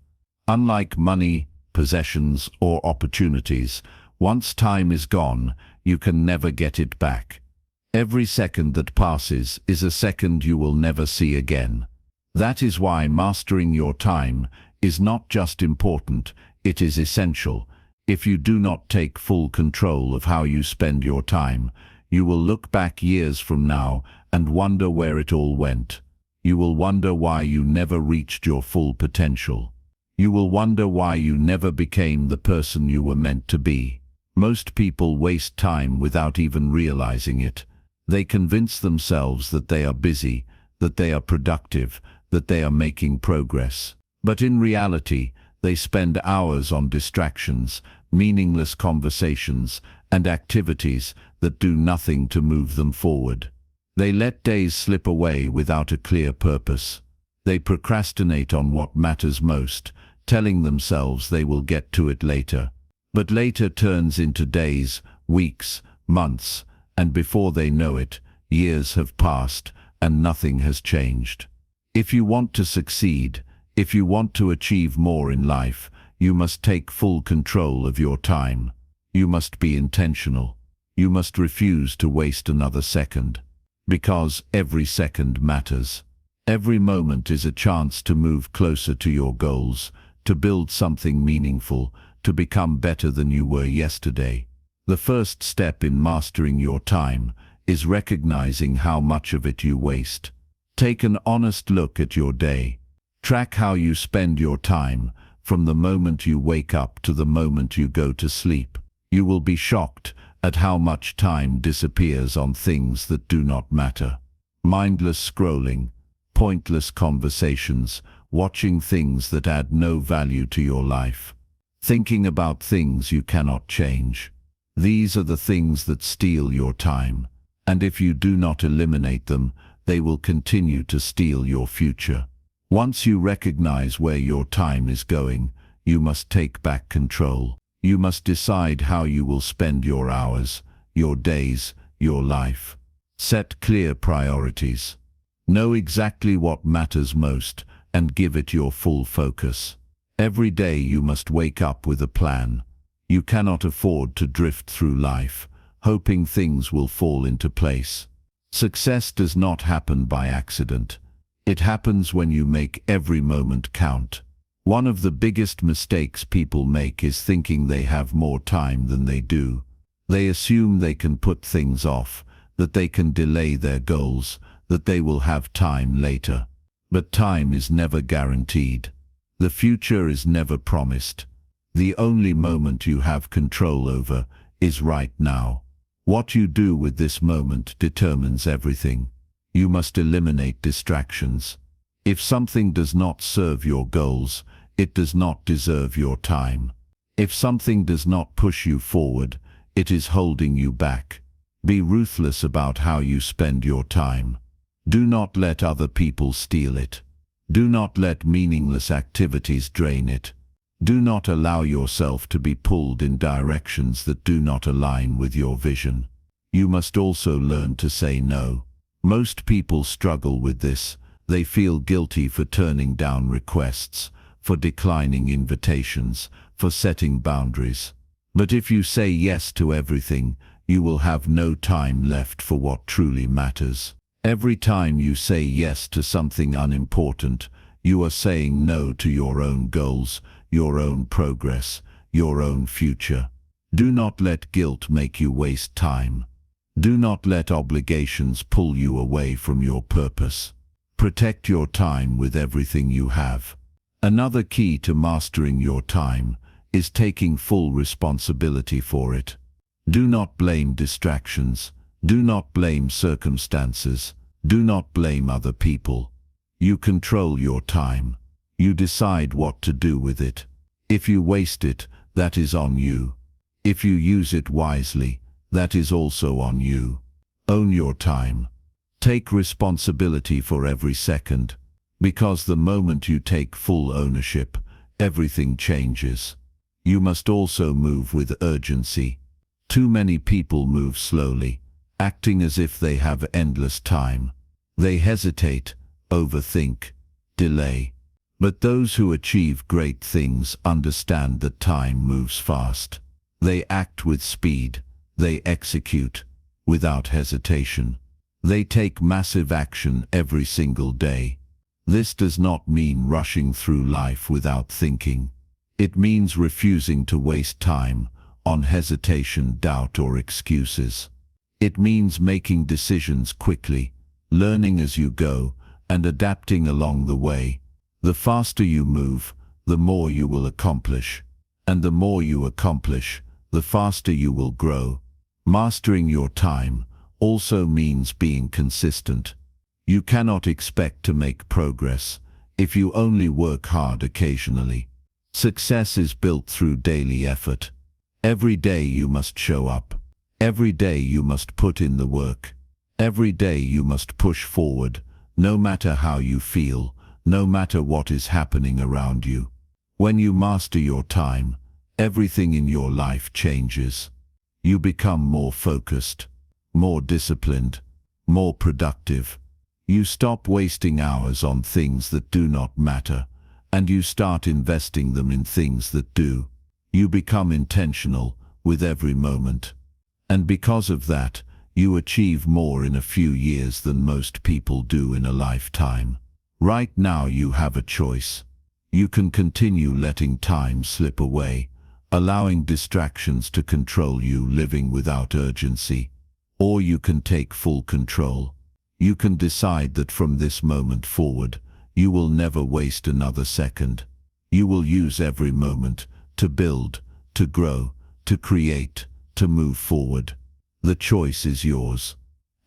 Unlike money, possessions, or opportunities, once time is gone, you can never get it back. Every second that passes is a second you will never see again. That is why mastering your time is not just important, it is essential. If you do not take full control of how you spend your time, you will look back years from now and wonder where it all went. You will wonder why you never reached your full potential. You will wonder why you never became the person you were meant to be. Most people waste time without even realizing it. They convince themselves that they are busy, that they are productive, that they are making progress. But in reality, they spend hours on distractions, meaningless conversations, and activities that do nothing to move them forward. They let days slip away without a clear purpose. They procrastinate on what matters most, telling themselves they will get to it later. But later turns into days, weeks, months, and before they know it, years have passed and nothing has changed. If you want to succeed, if you want to achieve more in life, you must take full control of your time. You must be intentional. You must refuse to waste another second. Because every second matters. Every moment is a chance to move closer to your goals, to build something meaningful, to become better than you were yesterday. The first step in mastering your time is recognizing how much of it you waste. Take an honest look at your day. Track how you spend your time, from the moment you wake up to the moment you go to sleep. You will be shocked at how much time disappears on things that do not matter. Mindless scrolling, pointless conversations, watching things that add no value to your life. Thinking about things you cannot change. These are the things that steal your time, and if you do not eliminate them, they will continue to steal your future. Once you recognize where your time is going, you must take back control. You must decide how you will spend your hours, your days, your life. Set clear priorities. Know exactly what matters most and give it your full focus. Every day you must wake up with a plan. You cannot afford to drift through life, hoping things will fall into place. Success does not happen by accident. It happens when you make every moment count. One of the biggest mistakes people make is thinking they have more time than they do. They assume they can put things off, that they can delay their goals, that they will have time later. But time is never guaranteed. The future is never promised. The only moment you have control over is right now. What you do with this moment determines everything. You must eliminate distractions. If something does not serve your goals, it does not deserve your time. If something does not push you forward, it is holding you back. Be ruthless about how you spend your time. Do not let other people steal it. Do not let meaningless activities drain it. Do not allow yourself to be pulled in directions that do not align with your vision. You must also learn to say no. Most people struggle with this. They feel guilty for turning down requests, for declining invitations, for setting boundaries. But if you say yes to everything, you will have no time left for what truly matters. Every time you say yes to something unimportant, you are saying no to your own goals, your own progress, your own future. Do not let guilt make you waste time. Do not let obligations pull you away from your purpose. Protect your time with everything you have. Another key to mastering your time is taking full responsibility for it. Do not blame distractions. Do not blame circumstances. Do not blame other people. You control your time. You decide what to do with it. If you waste it, that is on you. If you use it wisely, that is also on you. Own your time. Take responsibility for every second. Because the moment you take full ownership, everything changes. You must also move with urgency. Too many people move slowly, acting as if they have endless time. They hesitate, overthink, delay. But those who achieve great things understand that time moves fast. They act with speed. They execute without hesitation. They take massive action every single day. This does not mean rushing through life without thinking. It means refusing to waste time on hesitation, doubt, or excuses. It means making decisions quickly, learning as you go, and adapting along the way. The faster you move, the more you will accomplish. And the more you accomplish, the faster you will grow. Mastering your time also means being consistent. You cannot expect to make progress if you only work hard occasionally. Success is built through daily effort. Every day you must show up. Every day you must put in the work. Every day you must push forward, no matter how you feel, no matter what is happening around you. When you master your time, everything in your life changes. You become more focused, more disciplined, more productive. You stop wasting hours on things that do not matter, and you start investing them in things that do. You become intentional with every moment. And because of that, you achieve more in a few years than most people do in a lifetime. Right now you have a choice. You can continue letting time slip away, allowing distractions to control you, living without urgency. Or you can take full control. You can decide that from this moment forward, you will never waste another second. You will use every moment to build, to grow, to create, to move forward. The choice is yours,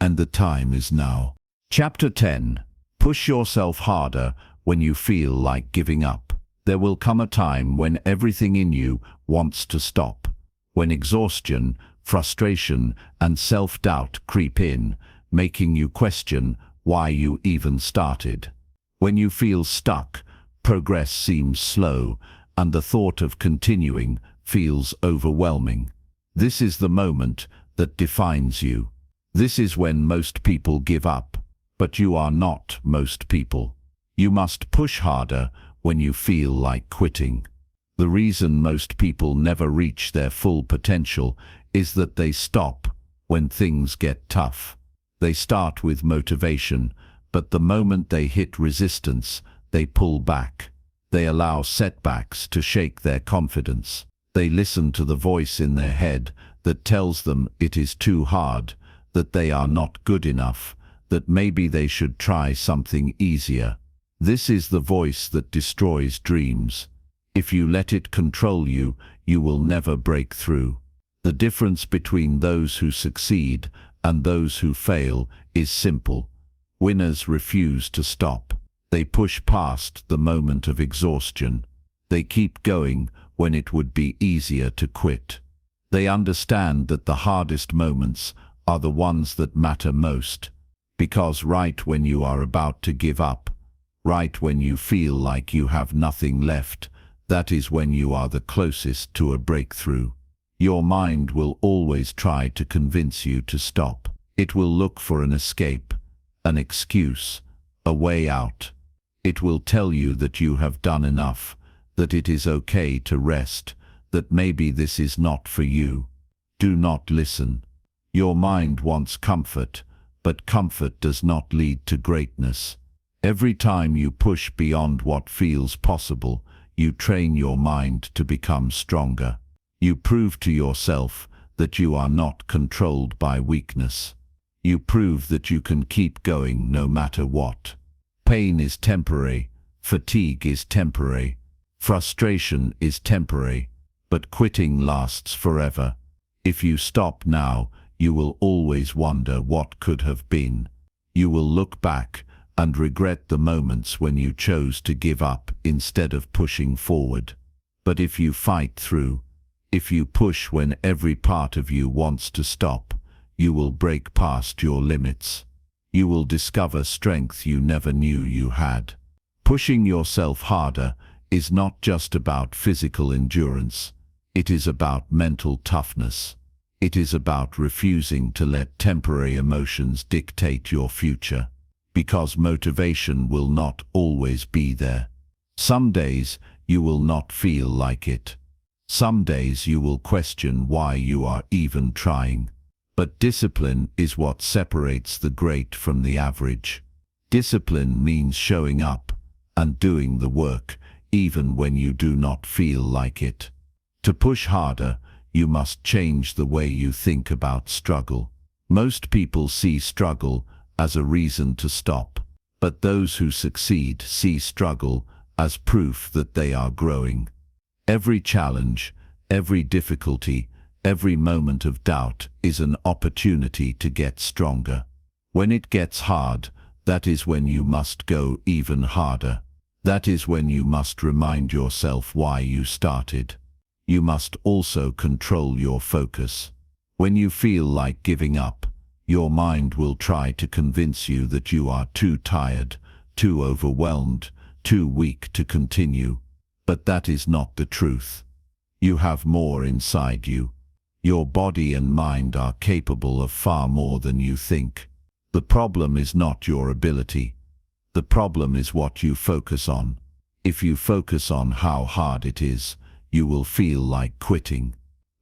and the time is now. Chapter 10. Push yourself harder when you feel like giving up. There will come a time when everything in you wants to stop, when exhaustion, frustration, and self-doubt creep in, making you question why you even started. When you feel stuck, progress seems slow, and the thought of continuing feels overwhelming. This is the moment that defines you. This is when most people give up, but you are not most people. You must push harder when you feel like quitting. The reason most people never reach their full potential is that they stop when things get tough. They start with motivation, but the moment they hit resistance, they pull back. They allow setbacks to shake their confidence. They listen to the voice in their head that tells them it is too hard, that they are not good enough, that maybe they should try something easier. This is the voice that destroys dreams. If you let it control you, you will never break through. The difference between those who succeed and those who fail is simple. Winners refuse to stop. They push past the moment of exhaustion. They keep going when it would be easier to quit. They understand that the hardest moments are the ones that matter most, because right when you are about to give up, right when you feel like you have nothing left, that is when you are the closest to a breakthrough. Your mind will always try to convince you to stop. It will look for an escape, an excuse, a way out. It will tell you that you have done enough, that it is okay to rest, that maybe this is not for you. Do not listen. Your mind wants comfort, but comfort does not lead to greatness. Every time you push beyond what feels possible, you train your mind to become stronger. You prove to yourself that you are not controlled by weakness. You prove that you can keep going no matter what. Pain is temporary, fatigue is temporary, frustration is temporary, but quitting lasts forever. If you stop now, you will always wonder what could have been. You will look back and regret the moments when you chose to give up instead of pushing forward. But if you fight through, if you push when every part of you wants to stop, you will break past your limits. You will discover strength you never knew you had. Pushing yourself harder is not just about physical endurance. It is about mental toughness. It is about refusing to let temporary emotions dictate your future, because motivation will not always be there. Some days you will not feel like it. Some days you will question why you are even trying. But discipline is what separates the great from the average. Discipline means showing up, and doing the work, even when you do not feel like it. To push harder, you must change the way you think about struggle. Most people see struggle as a reason to stop, but those who succeed see struggle as proof that they are growing. Every challenge, every difficulty, every moment of doubt is an opportunity to get stronger. When it gets hard, that is when you must go even harder. That is when you must remind yourself why you started. You must also control your focus. When you feel like giving up, your mind will try to convince you that you are too tired, too overwhelmed, too weak to continue. But that is not the truth. You have more inside you. Your body and mind are capable of far more than you think. The problem is not your ability. The problem is what you focus on. If you focus on how hard it is, you will feel like quitting.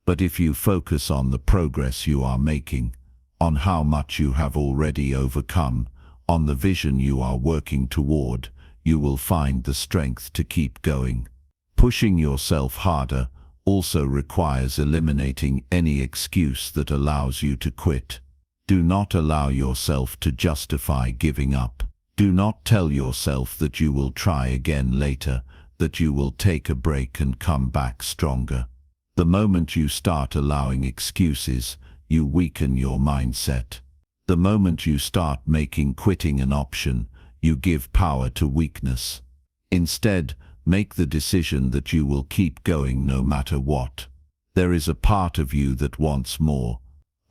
But if you focus on the progress you are making, on how much you have already overcome, on the vision you are working toward, you will find the strength to keep going. Pushing yourself harder also requires eliminating any excuse that allows you to quit. Do not allow yourself to justify giving up. Do not tell yourself that you will try again later, that you will take a break and come back stronger. The moment you start allowing excuses, you weaken your mindset. The moment you start making quitting an option, you give power to weakness. Instead, make the decision that you will keep going no matter what. There is a part of you that wants more,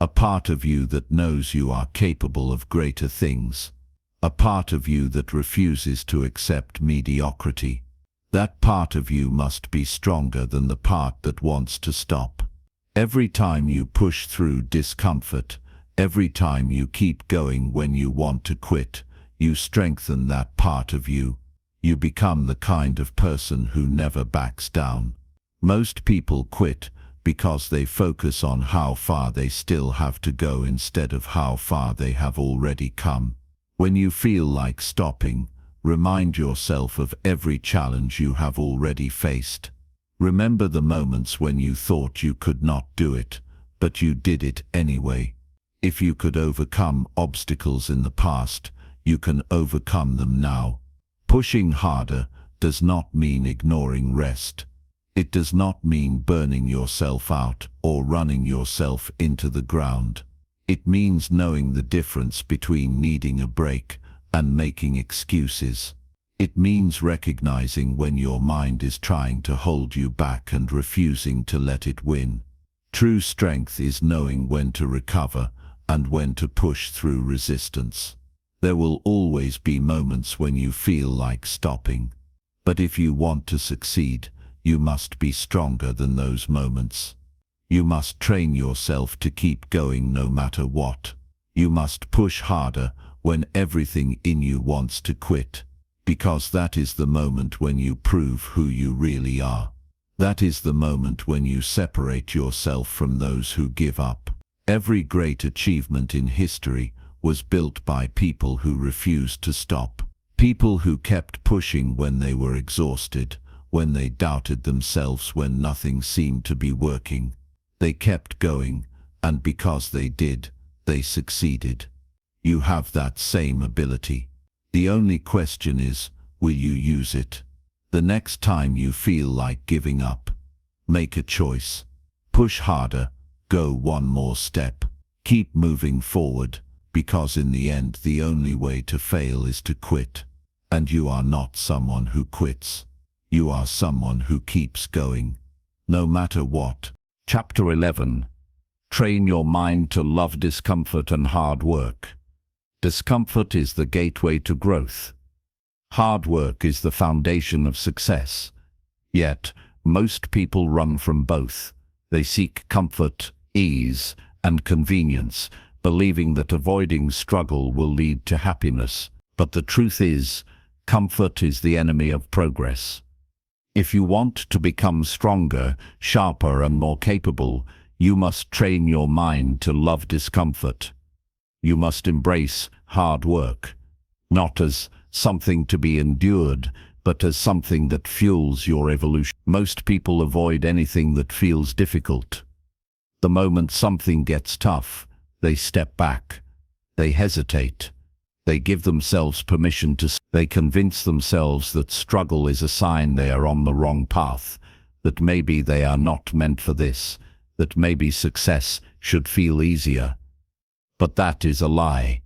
a part of you that knows you are capable of greater things, a part of you that refuses to accept mediocrity. That part of you must be stronger than the part that wants to stop. Every time you push through discomfort, every time you keep going when you want to quit, you strengthen that part of you. You become the kind of person who never backs down. Most people quit because they focus on how far they still have to go instead of how far they have already come. When you feel like stopping, remind yourself of every challenge you have already faced. Remember the moments when you thought you could not do it, but you did it anyway. If you could overcome obstacles in the past, you can overcome them now. Pushing harder does not mean ignoring rest. It does not mean burning yourself out or running yourself into the ground. It means knowing the difference between needing a break and making excuses. It means recognizing when your mind is trying to hold you back and refusing to let it win. True strength is knowing when to recover and when to push through resistance. There will always be moments when you feel like stopping. But if you want to succeed, you must be stronger than those moments. You must train yourself to keep going no matter what. You must push harder when everything in you wants to quit, because that is the moment when you prove who you really are. That is the moment when you separate yourself from those who give up. Every great achievement in history was built by people who refused to stop. People who kept pushing when they were exhausted, when they doubted themselves, when nothing seemed to be working. They kept going, and because they did, they succeeded. You have that same ability. The only question is, will you use it? The next time you feel like giving up, make a choice. Push harder, go one more step. Keep moving forward, because in the end the only way to fail is to quit. And you are not someone who quits. You are someone who keeps going, no matter what.
Chapter 11. Train your mind to love discomfort and hard work. Discomfort is the gateway to growth. Hard work is the foundation of success. Yet, most people run from both. They seek comfort, ease, and convenience, believing that avoiding struggle will lead to happiness. But the truth is, comfort is the enemy of progress. If you want to become stronger, sharper, and more capable, you must train your mind to love discomfort. You must embrace hard work, not as something to be endured, but as something that fuels your evolution. Most people avoid anything that feels difficult. The moment something gets tough, they step back. They hesitate. They give themselves permission to. They convince themselves that struggle is a sign they are on the wrong path, that maybe they are not meant for this, that maybe success should feel easier. But that is a lie.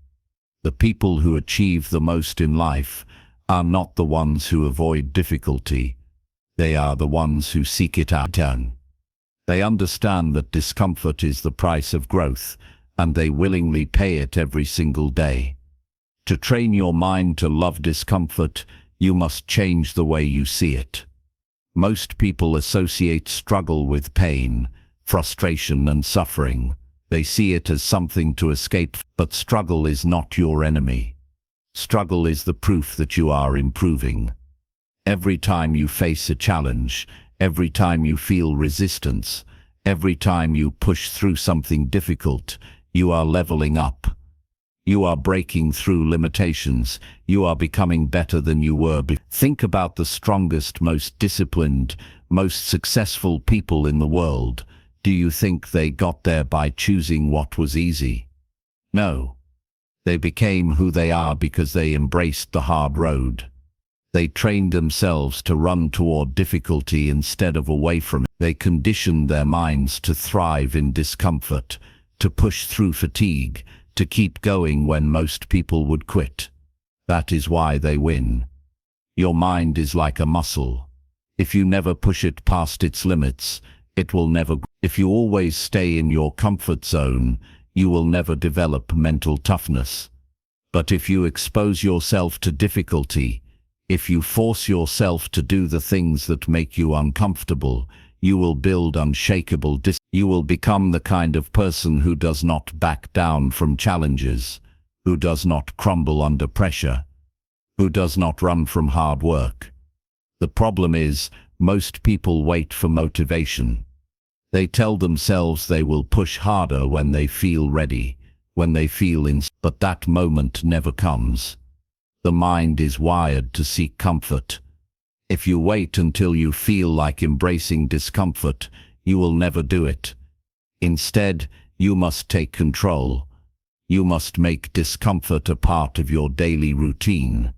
The people who achieve the most in life are not the ones who avoid difficulty. They are the ones who seek it out. They understand that discomfort is the price of growth, and they willingly pay it every single day. To train your mind to love discomfort, you must change the way you see it. Most people associate struggle with pain, frustration, and suffering. They see it as something to escape, but struggle is not your enemy. Struggle is the proof that you are improving. Every time you face a challenge, every time you feel resistance, every time you push through something difficult, you are leveling up. You are breaking through limitations. You are becoming better than you were before. Think about the strongest, most disciplined, most successful people in the world. Do you think they got there by choosing what was easy? No. They became who they are because they embraced the hard road. They trained themselves to run toward difficulty instead of away from it. They conditioned their minds to thrive in discomfort, to push through fatigue, to keep going when most people would quit. That is why they win. Your mind is like a muscle. If you never push it past its limits, it will never grow. If you always stay in your comfort zone, you will never develop mental toughness. But if you expose yourself to difficulty, if you force yourself to do the things that make you uncomfortable, you will build unshakable discipline. You will become the kind of person who does not back down from challenges, who does not crumble under pressure, who does not run from hard work. The problem is, most people wait for motivation. They tell themselves they will push harder when they feel ready, when they feel but that moment never comes. The mind is wired to seek comfort. If you wait until you feel like embracing discomfort, you will never do it. Instead, you must take control. You must make discomfort a part of your daily routine.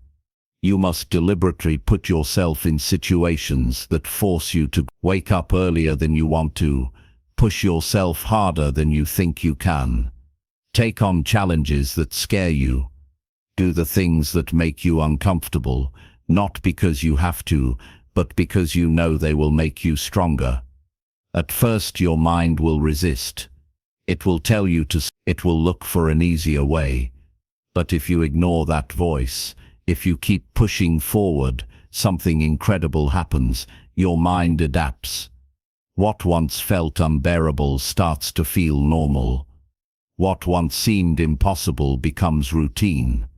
You must deliberately put yourself in situations that force you to wake up earlier than you want to, push yourself harder than you think you can. Take on challenges that scare you. Do the things that make you uncomfortable, not because you have to, but because you know they will make you stronger. At first your mind will resist. It will tell you it will look for an easier way. But if you ignore that voice, if you keep pushing forward, something incredible happens. Your mind adapts. What once felt unbearable starts to feel normal. What once seemed impossible becomes routine.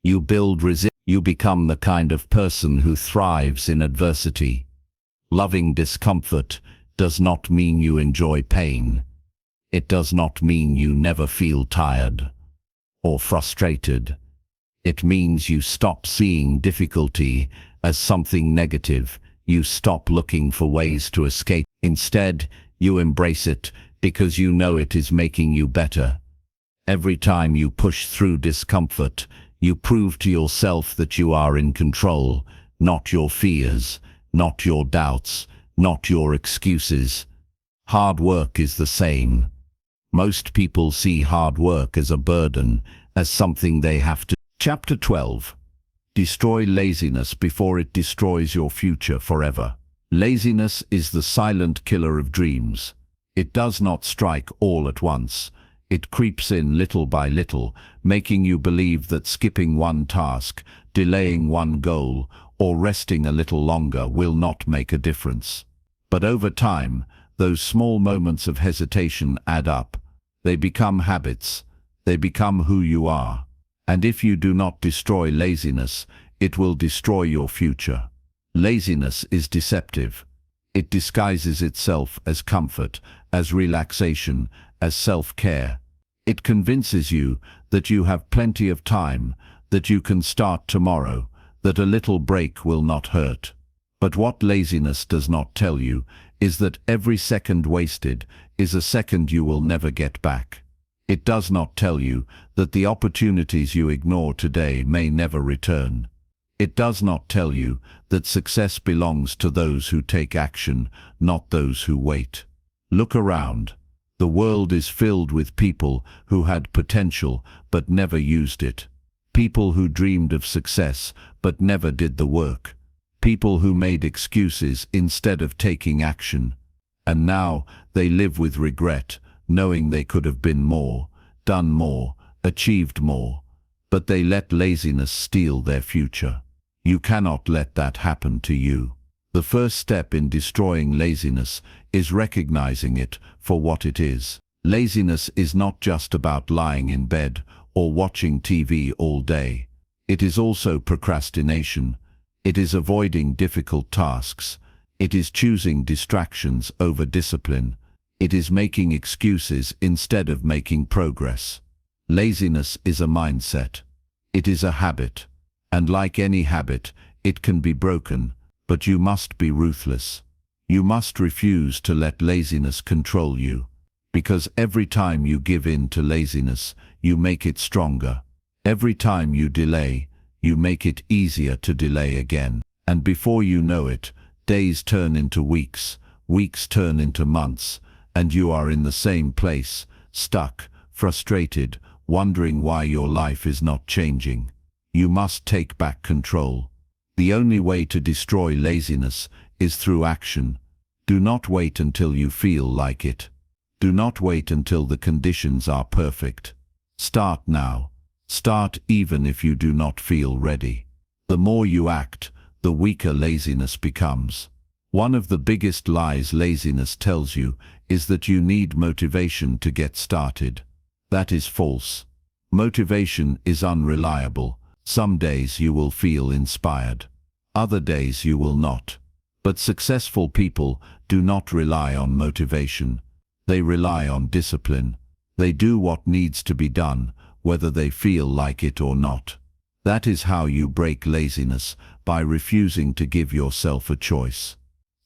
You build resilience. You become the kind of person who thrives in adversity. Loving discomfort does not mean you enjoy pain. It does not mean you never feel tired or frustrated. It means you stop seeing difficulty as something negative. You stop looking for ways to escape. Instead, you embrace it because you know it is making you better. Every time you push through discomfort, you prove to yourself that you are in control, not your fears, not your doubts, not your excuses. Hard work is the same. Most people see hard work as a burden, as something they have to. Chapter 12. Destroy laziness before it destroys your future forever. Laziness is the silent killer of dreams. It does not strike all at once. It creeps in little by little, making you believe that skipping one task, delaying one goal, or resting a little longer will not make a difference. But over time, those small moments of hesitation add up. They become habits. They become who you are. And if you do not destroy laziness, it will destroy your future. Laziness is deceptive. It disguises itself as comfort, as relaxation, as self-care. It convinces you that you have plenty of time, that you can start tomorrow,
that a little break will not hurt. But what laziness does not tell you is that every second wasted is a second you will never get back. It does not tell you that the opportunities you ignore today may never return. It does not tell you that success belongs to those who take action, not those who wait. Look around. The world is filled with people who had potential but never used it. People who dreamed of success but never did the work. People who made excuses instead of taking action. And now they live with regret, knowing they could have been more, done more, achieved more. But they let laziness steal their future. You cannot let that happen to you. The first step in destroying laziness is recognizing it for what it is. Laziness is not just about lying in bed or watching TV all day. It is also procrastination. It is avoiding difficult tasks. It is choosing distractions over discipline. It is making excuses instead of making progress. Laziness is a mindset. It is a habit. And like any habit, it can be broken, but you must be ruthless. You must refuse to let laziness control you. Because every time you give in to laziness, you make it stronger. Every time you delay, you make it easier to delay again. And before you know it, days turn into weeks, weeks turn into months, and you are in the same place, stuck, frustrated, wondering why your life is not changing. You must take back control. The only way to destroy laziness is through action. Do not wait until you feel like it. Do not wait until the conditions are perfect. Start now. Start even if you do not feel ready. The more you act, the weaker laziness becomes. One of the biggest lies laziness tells you is that you need motivation to get started. That is false. Motivation is unreliable. Some days you will feel inspired. Other days you will not. But successful people do not rely on motivation. They rely on discipline. They do what needs to be done, whether they feel like it or not. That is how you break laziness, by refusing to give yourself a choice.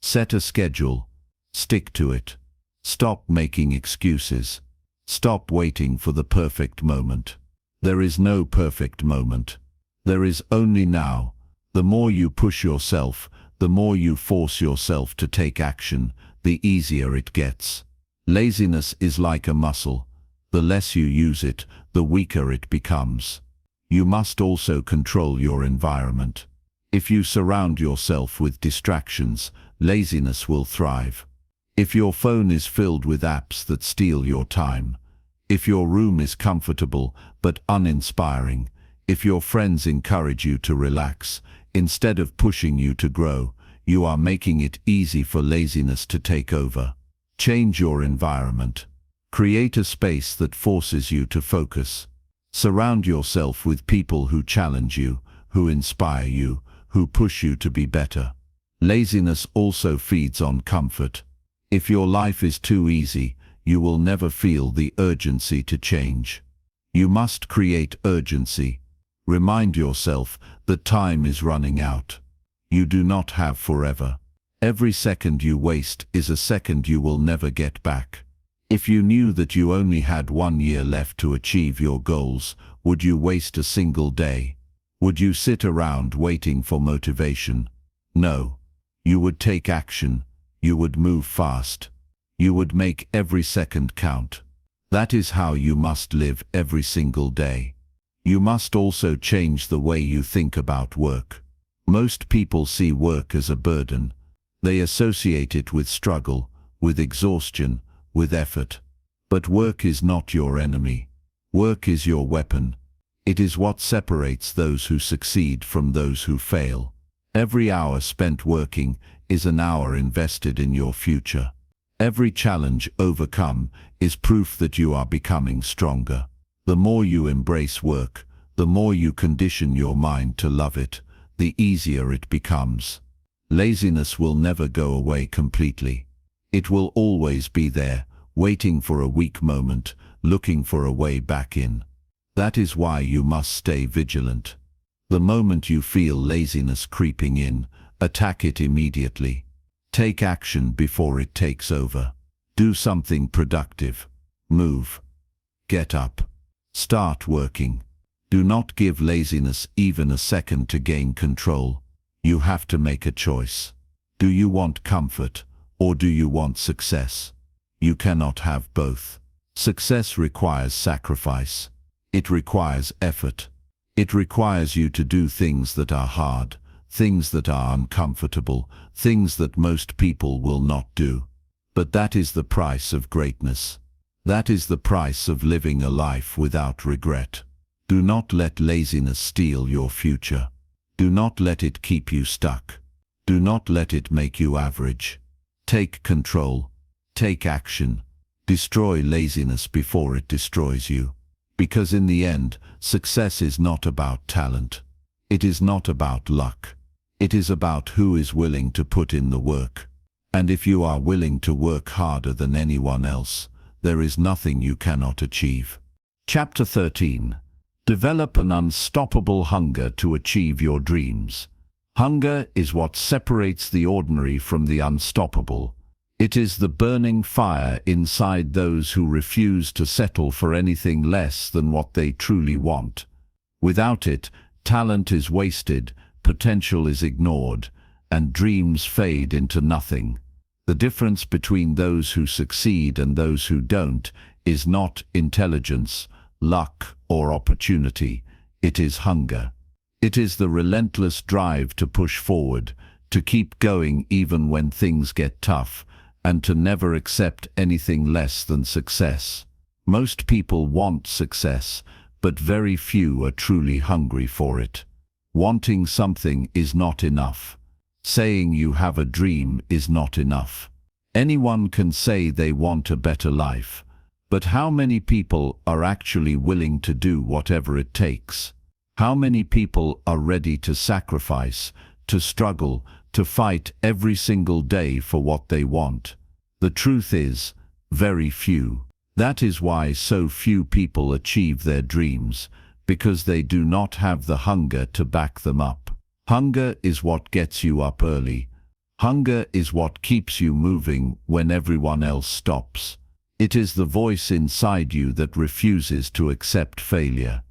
Set a schedule. Stick to it. Stop making excuses. Stop waiting for the perfect moment. There is no perfect moment. There is only now. The more you push yourself, the more you force yourself to take action, the easier it gets. Laziness is like a muscle. The less you use it, the weaker it becomes. You must also control your environment. If you surround yourself with distractions, laziness will thrive. If your phone is filled with apps that steal your time, if your room is comfortable but uninspiring, if your friends encourage you to relax, instead of pushing you to grow, you are making it easy for laziness to take over. Change your environment. Create a space that forces you to focus. Surround yourself with people who challenge you, who inspire you, who push you to be better. Laziness also feeds on comfort. If your life is too easy, you will never feel the urgency to change. You must create urgency. Remind yourself that time is running out. You do not have forever. Every second you waste is a second you will never get back. If you knew that you only had 1 year left to achieve your goals, would you waste a single day? Would you sit around waiting for motivation? No. You would take action. You would move fast. You would make every second count. That is how you must live every single day. You must also change the way you think about work. Most people see work as a burden. They associate it with struggle, with exhaustion, with effort. But work is not your enemy. Work is your weapon. It is what separates those who succeed from those who fail. Every hour spent working is an hour invested in your future. Every challenge overcome is proof that you are becoming stronger. The more you embrace work, the more you condition your mind to love it, the easier it becomes. Laziness will never go away completely. It will always be there, waiting for a weak moment, looking for a way back in. That is why you must stay vigilant.
The moment you feel laziness creeping in, attack it immediately. Take action before it takes over. Do something productive. Move. Get up. Start working. Do not give laziness even a second to gain control. You have to make a choice. Do you want comfort, or do you want success? You cannot have both. Success requires sacrifice. It requires effort. It requires you to do things that are hard, things that are uncomfortable, things that most people will not do. But that is the price of greatness. That is the price of living a life without regret. Do not let laziness steal your future. Do not let it keep you stuck. Do not let it make you average. Take control. Take action. Destroy laziness before it destroys you. Because in the end, success is not about talent. It is not about luck. It is about who is willing to put in the work. And if you are willing to work harder than anyone else, there is nothing you cannot achieve. Chapter 13. Develop an unstoppable hunger to achieve your dreams. Hunger is what separates the ordinary from the unstoppable. It is the burning fire inside those who refuse to settle for anything less than what they truly want. Without it, talent is wasted, potential is ignored, and dreams fade into nothing. The difference between those who succeed and those who don't is not intelligence, luck, or opportunity. It is hunger. It is the relentless drive to push forward, to keep going even when things get tough, and to never accept anything less than success. Most people want success, but very few are truly hungry for it. Wanting something is not enough. Saying you have a dream is not enough. Anyone can say they want a better life, but how many people are actually willing to do whatever it takes? How many people are ready to sacrifice, to struggle, to fight every single day for what they want? The truth is, very few. That is why so few people achieve their dreams, because they do not have the hunger to back them up. Hunger is what gets you up early. Hunger is what keeps you moving when everyone else stops. It is the voice inside you that refuses to accept failure.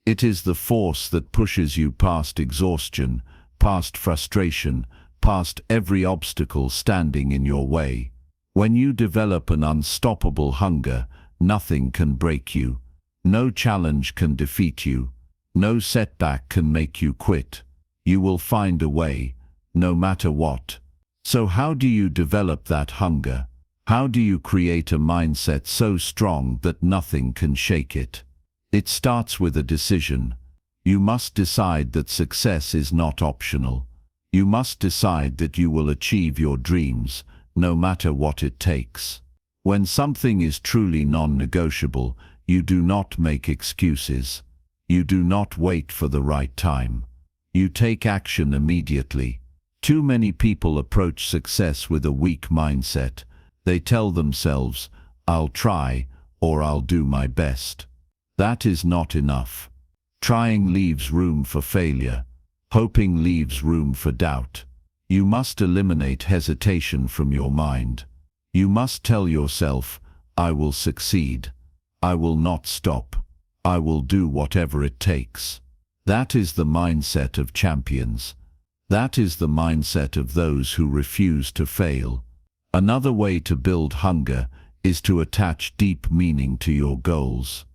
It is the force that pushes you past exhaustion, past frustration, past every obstacle standing in your way. When you develop an unstoppable hunger, nothing can break you. No challenge can defeat you. No setback can make you quit. You will find a way, no matter what. So how do you develop that hunger? How do you create a mindset so strong that nothing can shake it? It starts with a decision. You must decide that success is not optional. You must decide that you will achieve your dreams, no matter what it takes. When something is truly non-negotiable, you do not make excuses. You do not wait for the right time. You take action immediately. Too many people approach success with a weak mindset. They tell themselves, "I'll try," or "I'll do my best." That is not enough. Trying leaves room for failure. Hoping leaves room for doubt. You must eliminate hesitation from your mind. You must tell yourself, "I will succeed. I will not stop. I will do whatever it takes." That is the mindset of champions. That is the mindset of those who refuse to fail. Another way to build hunger is to attach deep meaning to your goals.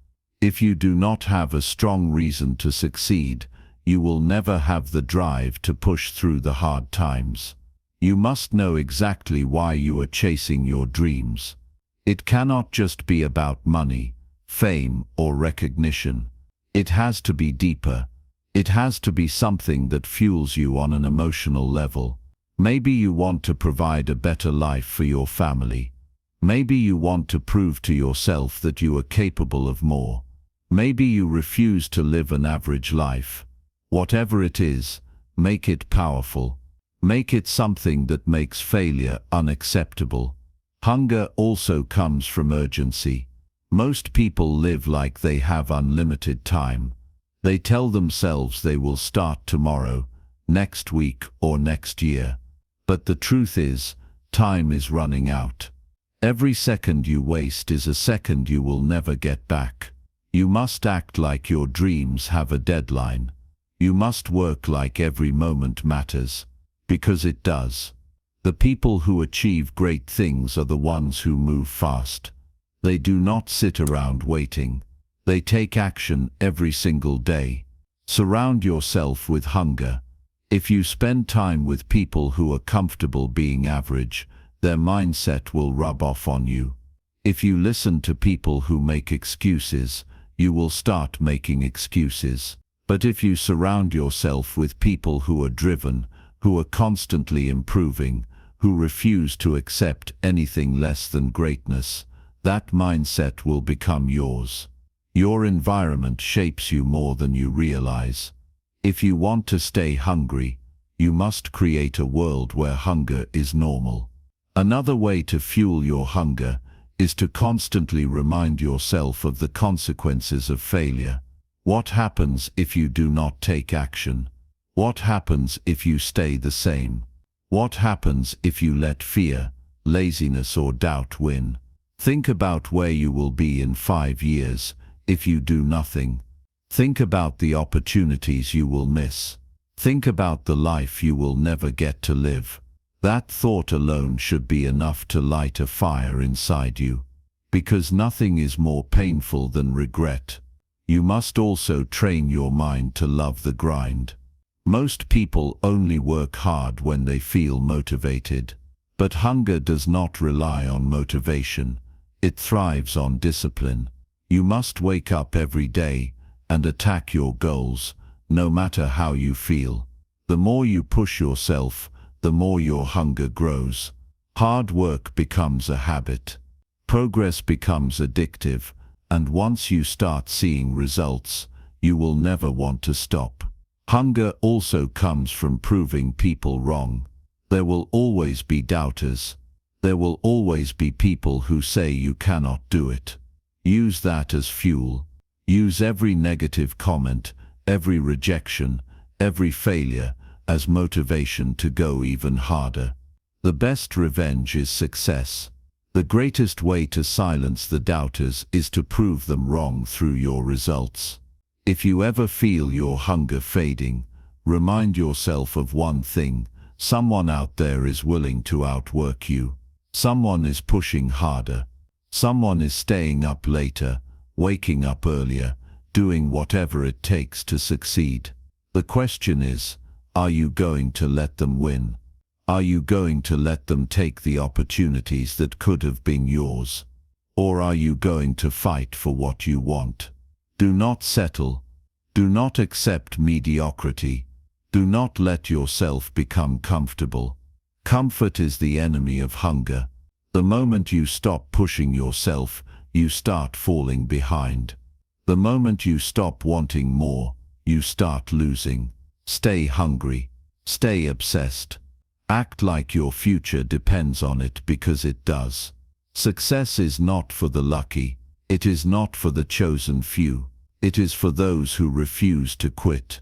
If you do not have a strong reason to succeed, you will never have the drive to push through the hard times. You must know exactly why you are chasing your dreams. It cannot just be about money, fame, or recognition. It has to be deeper. It has to be something that fuels you on an emotional level. Maybe you want to provide a better life for your family. Maybe you want to prove to yourself that you are capable of more. Maybe you refuse to live an average life. Whatever it is, make it powerful. Make it something that makes failure unacceptable. Hunger also comes from urgency. Most people live like they have unlimited time. They tell themselves they will start tomorrow, next week, or next year. But the truth is, time is running out. Every second you waste is a second you will never get back. You must act like your dreams have a deadline. You must work like every moment matters, because it does. The people who achieve great things are the ones who move fast. They do not sit around waiting. They take action every single day. Surround yourself with hunger. If you spend time with people who are comfortable being average, their mindset will rub off on you. If you listen to people who make excuses, you will start making excuses. But if you surround yourself with people who are driven, who are constantly improving, who refuse to accept anything less than greatness, that mindset will become yours. Your environment shapes you more than you realize. If you want to stay hungry, you must create a world where hunger is normal. Another way to fuel your hunger is to constantly remind yourself of the consequences of failure. What happens if you do not take action? What happens if you stay the same? What happens if you let fear, laziness, or doubt win? Think about where you will be in 5 years if you do nothing. Think about the opportunities you will miss. Think about the life you will never get to live. That thought alone should be enough to light a fire inside you. Because nothing is more painful than regret. You must also train your mind to love the grind. Most people only work hard when they feel motivated. But hunger does not rely on motivation. It thrives on discipline. You must wake up every day and attack your goals, no matter how you feel. The more you push yourself, the more your hunger grows. Hard work becomes a habit. Progress becomes addictive, and once you start seeing results, you will never want to stop. Hunger also comes from proving people wrong. There will always be doubters. There will always be people who say you cannot do it. Use that as fuel. Use every negative comment, every rejection, every failure as motivation to go even harder. The best revenge is success. The greatest way to silence the doubters is to prove them wrong through your results. If you ever feel your hunger fading, remind yourself of one thing: someone out there is willing to outwork you. Someone is pushing harder. Someone is staying up later, waking up earlier, doing whatever it takes to succeed. The question is, are you going to let them win? Are you going to let them take the opportunities that could have been yours? Or are you going to fight for what you want? Do not settle. Do not accept mediocrity. Do not let yourself become comfortable. Comfort is the enemy of hunger. The moment you stop pushing yourself, you start falling behind. The moment you stop wanting more, you start losing. Stay hungry. Stay obsessed. Act like your future depends on it, because it does. Success is not for the lucky. It is not for the chosen few. It is for those who refuse to quit.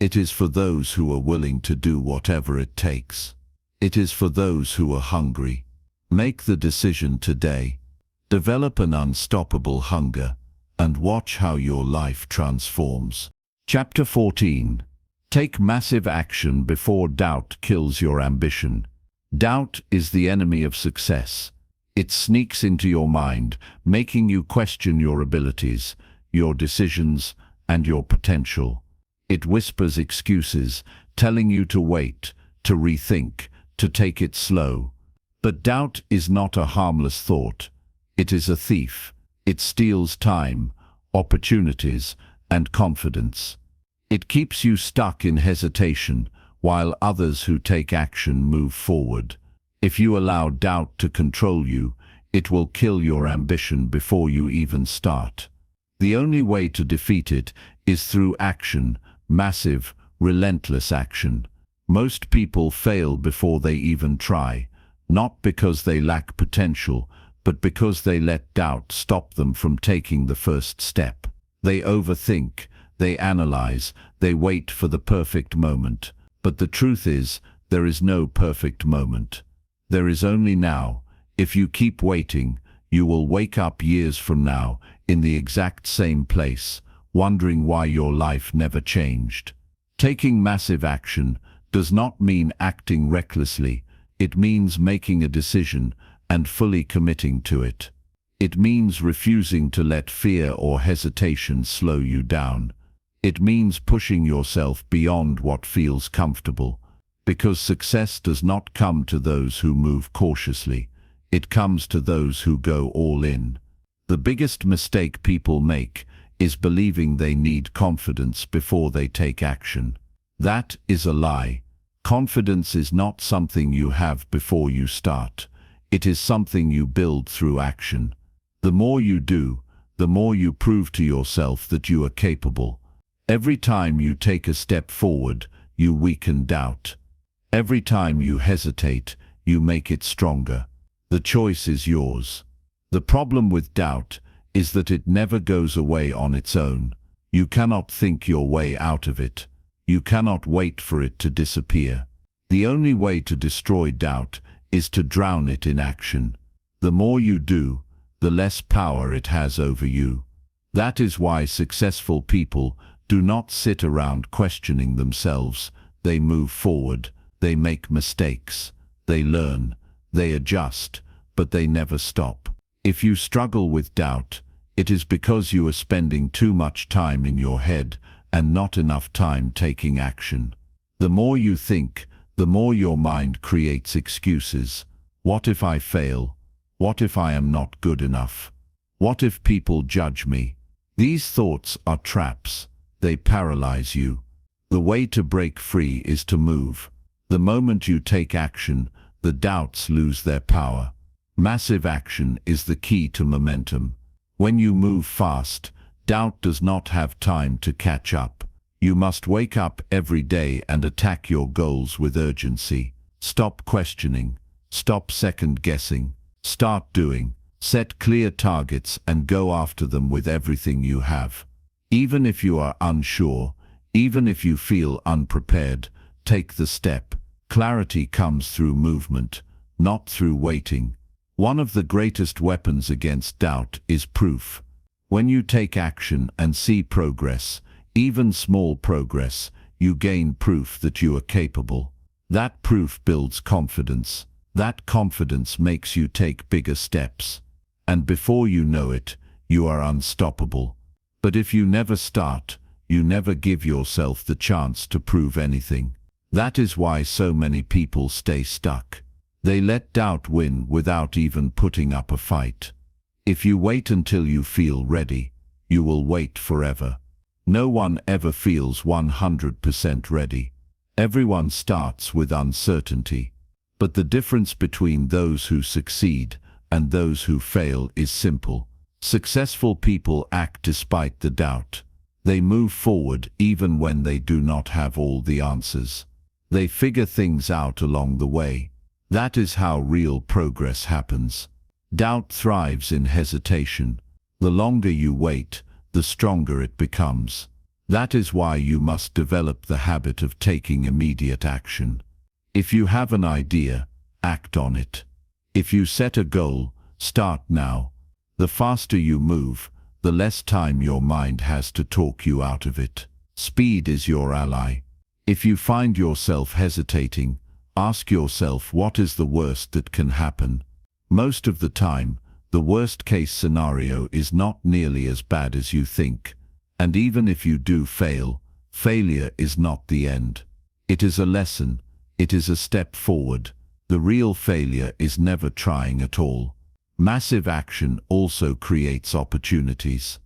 It is for those who are willing to do whatever it takes. It is for those who are hungry. Make the decision today. Develop an unstoppable hunger, and watch how your life transforms. Chapter 14. Take massive action before doubt kills your ambition. Doubt is the enemy of success. It sneaks into your mind, making you question your abilities, your decisions, and your potential. It whispers excuses, telling you to wait, to rethink, to take it slow. But doubt is not a harmless thought. It is a thief. It steals time, opportunities, and confidence. It keeps you stuck in hesitation, while others who take action move forward. If you allow doubt to control you, it will kill your ambition before you even start. The only way to defeat it is through action, massive, relentless action. Most people fail before they even try, not because they lack potential, but because they let doubt stop them from taking the first step. They overthink, They analyze, they wait for the perfect moment. But the truth is, there is no perfect moment. There is only now. If you keep waiting, you will wake up years from now in the exact same place, wondering why your life never changed. Taking massive action does not mean acting recklessly. It means making a decision and fully committing to it. It means refusing to let fear or hesitation slow you down. It means pushing yourself beyond what feels comfortable. Because success does not come to those who move cautiously. It comes to those who go all in. The biggest mistake people make is believing they need confidence before they take action. That is a lie. Confidence is not something you have before you start. It is something you build through action. The more you do, the more you prove to yourself that you are capable. Every time you take a step forward, you weaken doubt. Every time you hesitate, you make it stronger. The choice is yours. The problem with doubt is that it never goes away on its own. You cannot think your way out of it. You cannot wait for it to disappear. The only way to destroy doubt is to drown it in action. The more you do, the less power it has over you. That is why successful people do not sit around questioning themselves. They move forward, they make mistakes, they learn, they adjust, but they never stop. If you struggle with doubt, it is because you are spending too much time in your head and not enough time taking action. The more you think, the more your mind creates excuses. What if I fail? What if I am not good enough? What if people judge me? These thoughts are traps. They paralyze you. The way to break free is to move. The moment you take action, the doubts lose their power. Massive action is the key to momentum. When you move fast, doubt does not have time to catch up. You must wake up every day and attack your goals with urgency. Stop questioning. Stop second-guessing. Start doing. Set clear targets and go after them with everything you have. Even if you are unsure, even if you feel unprepared, take the step. Clarity comes through movement, not through waiting. One of the greatest weapons against doubt is proof. When you take action and see progress, even small progress, you gain proof that you are capable. That proof builds confidence. That confidence makes you take bigger steps. And before you know it, you are unstoppable. But if you never start, you never give yourself the chance to prove anything. That is why so many people stay stuck. They let doubt win without even putting up a fight. If you wait until you feel ready, you will wait forever. No one ever feels 100% ready. Everyone starts with uncertainty. But the difference between those who succeed and those who fail is simple. Successful people act despite the doubt. They move forward even when they do not have all the answers. They figure things out along the way. That is how real progress happens. Doubt thrives in hesitation. The longer you wait, the stronger it becomes. That is why you must develop the habit of taking immediate action. If you have an idea, act on it. If you set a goal, start now. The faster you move, the less time your mind has to talk you out of it. Speed is your ally. If you find yourself hesitating, ask yourself what is the worst that can happen. Most of the time, the worst-case scenario is not nearly as bad as you think. And even if you do fail, failure is not the end. It is a lesson. It is a step forward. The real failure is never trying at all. Massive action also creates opportunities.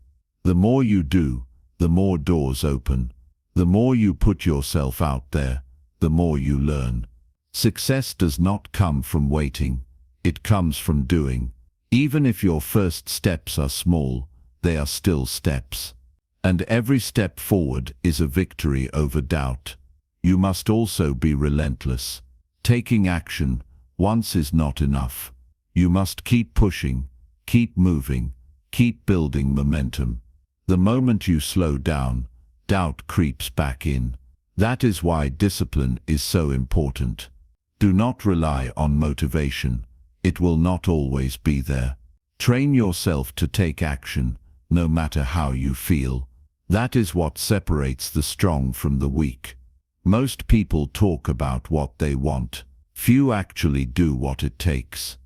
The more you do, the more doors open. The more you put yourself out there, the more you learn. Success does not come from waiting. It comes from doing. Even if your first steps are small, they are still steps. And every step forward is a victory over doubt. You must also be relentless. Taking action once is not enough. You must keep pushing, keep moving, keep building momentum. The moment you slow down, doubt creeps back in. That is why discipline is so important. Do not rely on motivation. It will not always be there. Train yourself to take action, no matter how you feel. That is what separates the strong from the weak. Most people talk about what they want. Few actually do what it takes.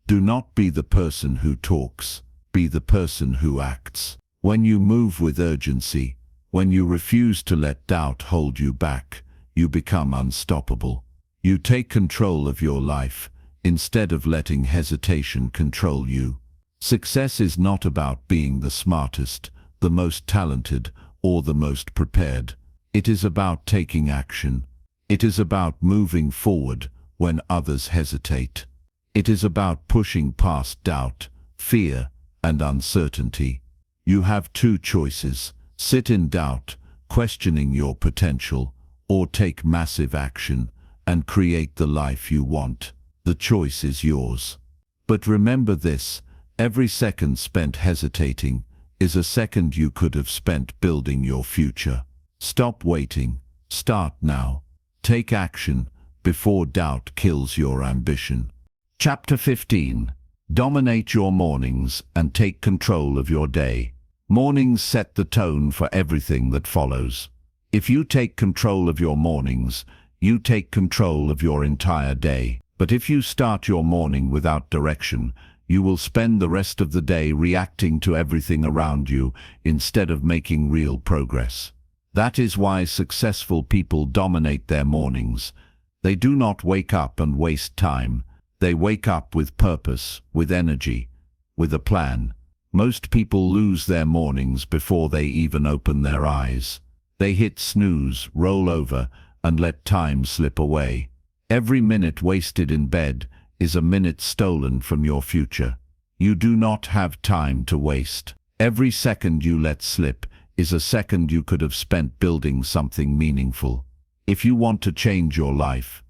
Do not be the person who talks. Be the person who acts. When you move with urgency, when you refuse to let doubt hold you back, you become unstoppable. You take control of your life, instead of letting hesitation control you. Success is not about being the smartest, the most talented, or the most prepared. It is about taking action. It is about moving forward when others hesitate. It is about pushing past doubt, fear, and uncertainty. You have two choices: sit in doubt, questioning your potential, or take massive action and create the life you want. The choice is yours. But remember this: every second spent hesitating is a second you could have spent building your future. Stop waiting. Start now. Take action before doubt kills your ambition. Chapter 15. Dominate your mornings and take control of your day. Mornings set the tone for everything that follows. If you take control of your mornings, you take control of your entire day. But if you start your morning without direction, you will spend the rest of the day reacting to everything around you instead of making real progress. That is why successful people dominate their mornings. They do not wake up and waste time. They wake up with purpose, with energy, with a plan. Most people lose their mornings before they even open their eyes. They hit snooze, roll over, and let time slip away. Every minute wasted in bed is a minute stolen from your future. You do not have time to waste. Every second you let slip is a second you could have spent building something meaningful. If you want to change your life,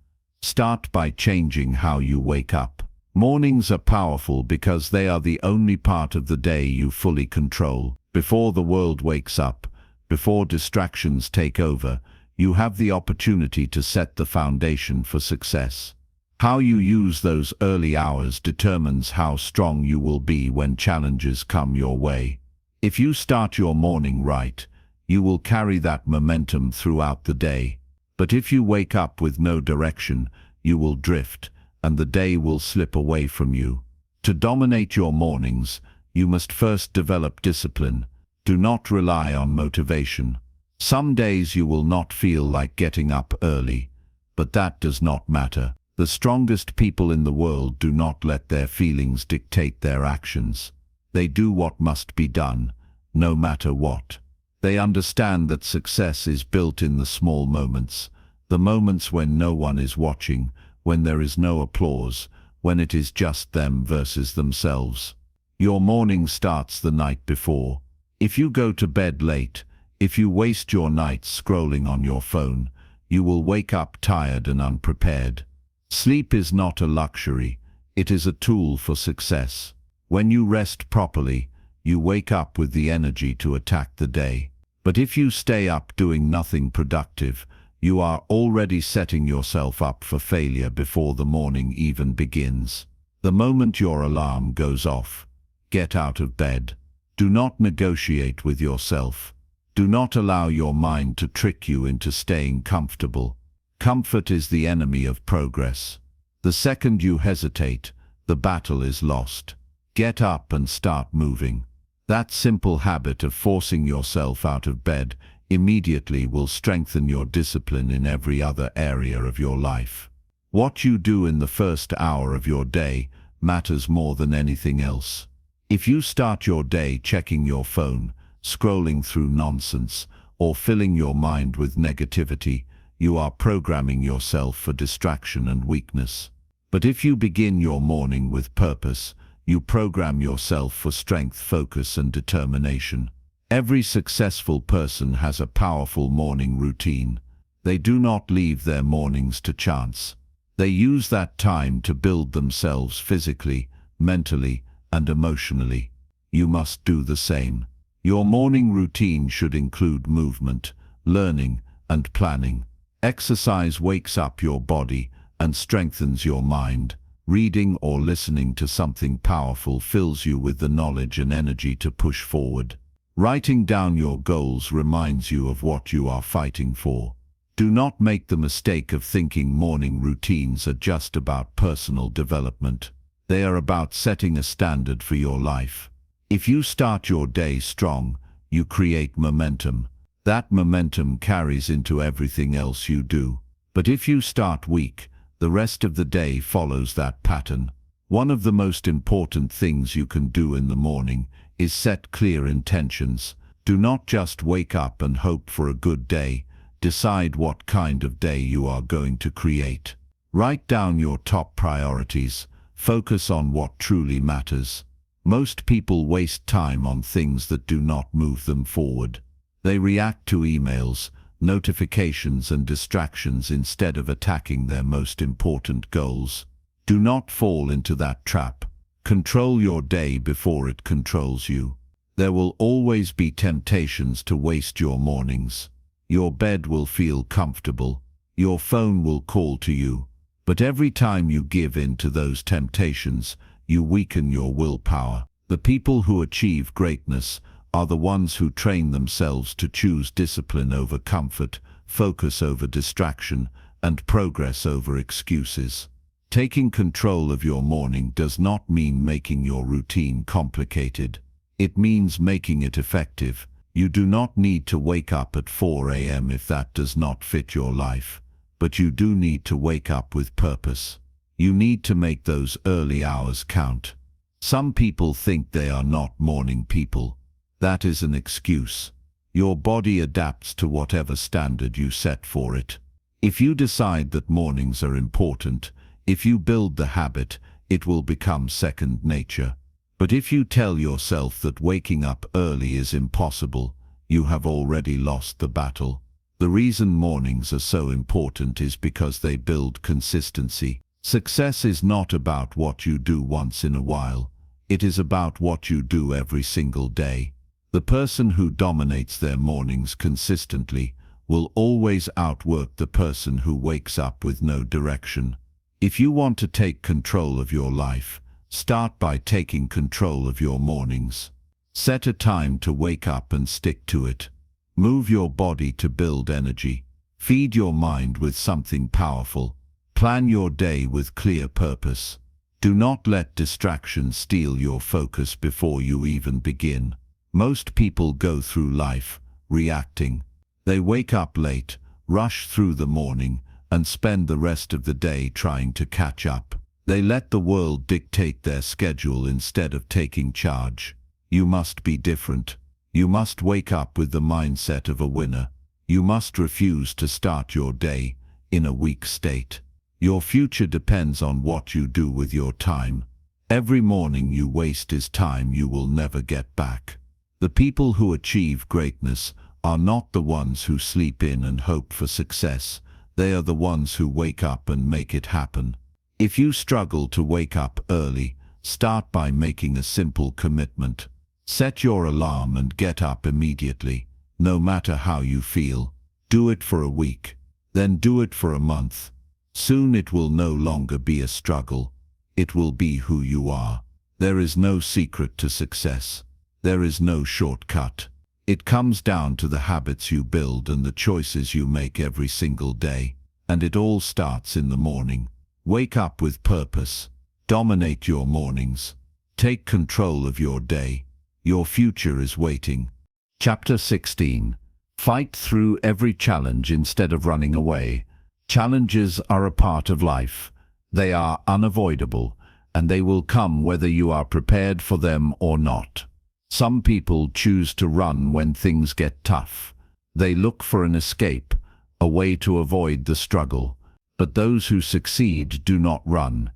start by changing how you wake up. Mornings are powerful because they are the only part of the day you fully control. Before the world wakes up, before distractions take over, you have the opportunity to set the foundation for success. How you use those early hours determines how strong you will be when challenges come your way. If you start your morning right, you will carry that momentum throughout the day. But if you wake up with no direction, you will drift, and the day will slip away from you. To dominate your mornings, you must first develop discipline. Do not rely on motivation. Some days you will not feel like getting up early, but that does not matter. The strongest people in the world do not let their feelings dictate their actions. They do what must be done, no matter what. They understand that success is built in the small moments, the moments when no one is watching, when there is no applause, when it is just them versus themselves. Your morning starts the night before. If you go to bed late, if you waste your nights scrolling on your phone, you will wake up tired and unprepared. Sleep is not a luxury, it is a tool for success. When you rest properly, you wake up with the energy to attack the day. But if you stay up doing nothing productive, you are already setting yourself up for failure before the morning even begins. The moment your alarm goes off, get out of bed. Do not negotiate with yourself. Do not allow your mind to trick you into staying comfortable. Comfort is the enemy of progress. The second you hesitate, the battle is lost. Get up and start moving. That simple habit of forcing yourself out of bed immediately will strengthen your discipline in every other area of your life. What you do in the first hour of your day matters more than anything else. If you start your day checking your phone, scrolling through nonsense, or filling your mind with negativity, you are programming yourself for distraction and weakness. But if you begin your morning with purpose, you program yourself for strength, focus, and determination. Every successful person has a powerful morning routine. They do not leave their mornings to chance. They use that time to build themselves physically, mentally, and emotionally. You must do the same. Your morning routine should include movement, learning, and planning. Exercise wakes up your body and strengthens your mind. Reading or listening to something powerful fills you with the knowledge and energy to push forward. Writing down your goals reminds you of what you are fighting for. Do not make the mistake of thinking morning routines are just about personal development. They are about setting a standard for your life. If you start your day strong, you create momentum. That momentum carries into everything else you do. But if you start weak, the rest of the day follows that pattern. One of the most important things you can do in the morning is set clear intentions. Do not just wake up and hope for a good day. Decide what kind of day you are going to create. Write down your top priorities. Focus on what truly matters. Most people waste time on things that do not move them forward. They react to emails, notifications and distractions instead of attacking their most important goals. Do not fall into that trap. Control your day before it controls you. There will always be temptations to waste your mornings. Your bed will feel comfortable. Your phone will call to you. But every time you give in to those temptations, you weaken your willpower. The people who achieve greatness are the ones who train themselves to choose discipline over comfort, focus over distraction, and progress over excuses. Taking control of your morning does not mean making your routine complicated. It means making it effective. You do not need to wake up at 4 a.m. if that does not fit your life, but you do need to wake up with purpose. You need to make those early hours count. Some people think they are not morning people. That is an excuse. Your body adapts to whatever standard you set for it. If you decide that mornings are important, if you build the habit, it will become second nature. But if you tell yourself that waking up early is impossible, you have already lost the battle. The reason mornings are so important is because they build consistency. Success is not about what you do once in a while. It is about what you do every single day. The person who dominates their mornings consistently will always outwork the person who wakes up with no direction. If you want to take control of your life, start by taking control of your mornings. Set a time to wake up and stick to it. Move your body to build energy. Feed your mind with something powerful. Plan your day with clear purpose. Do not let distractions steal your focus before you even begin. Most people go through life reacting. They wake up late, rush through the morning, and spend the rest of the day trying to catch up. They let the world dictate their schedule instead of taking charge. You must be different. You must wake up with the mindset of a winner. You must refuse to start your day in a weak state. Your future depends on what you do with your time. Every morning you waste is time you will never get back. The people who achieve greatness are not the ones who sleep in and hope for success. They are the ones who wake up and make it happen. If you struggle to wake up early, start by making a simple commitment. Set your alarm and get up immediately, no matter how you feel. Do it for a week, then do it for a month. Soon it will no longer be a struggle. It will be who you are. There is no secret to success. There is no shortcut. It comes down to the habits you build and the choices you make every single day. And it all starts in the morning. Wake up with purpose. Dominate your mornings. Take control of your day. Your future is waiting.
Chapter 16. Fight through every challenge instead of running away. Challenges are a part of life. They are unavoidable, and they will come whether you are prepared for them or not. Some people choose to run when things get tough. They look for an escape, a way to avoid the struggle. But those who succeed do not run.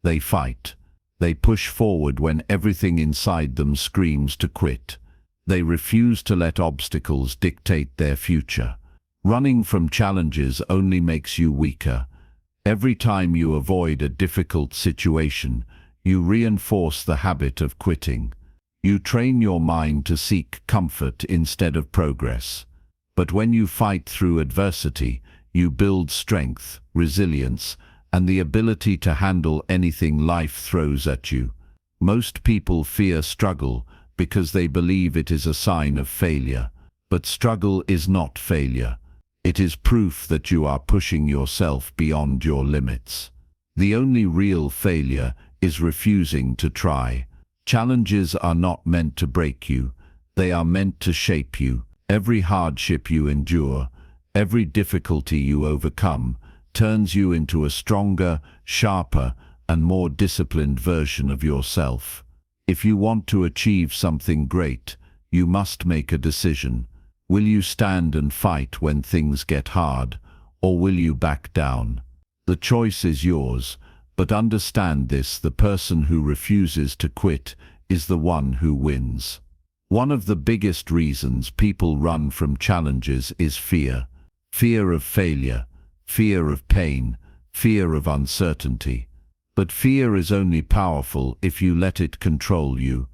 They fight. They push forward when everything inside them screams to quit. They refuse to let obstacles dictate their future. Running from challenges only makes you weaker. Every time you avoid a difficult situation, you reinforce the habit of quitting. You train your mind to seek comfort instead of progress.
But when you fight through adversity, you build strength, resilience, and the ability to handle anything life throws at you. Most people fear struggle because they believe it is a sign of failure. But struggle is not failure. It is proof that you are pushing yourself beyond your limits. The only real failure is refusing to try. Challenges are not meant to break you. They are meant to shape you. Every hardship you endure, every difficulty you overcome, turns you into a stronger, sharper, and more disciplined version of yourself. If you want to achieve something great, you must make a decision. Will you stand and fight when things get hard, or will you back down? The choice is yours, but understand this: the person who refuses to quit is the one who wins. One of the biggest reasons people run from challenges is fear. Fear of failure, fear of pain, fear of uncertainty. But fear is only powerful if you let it control you.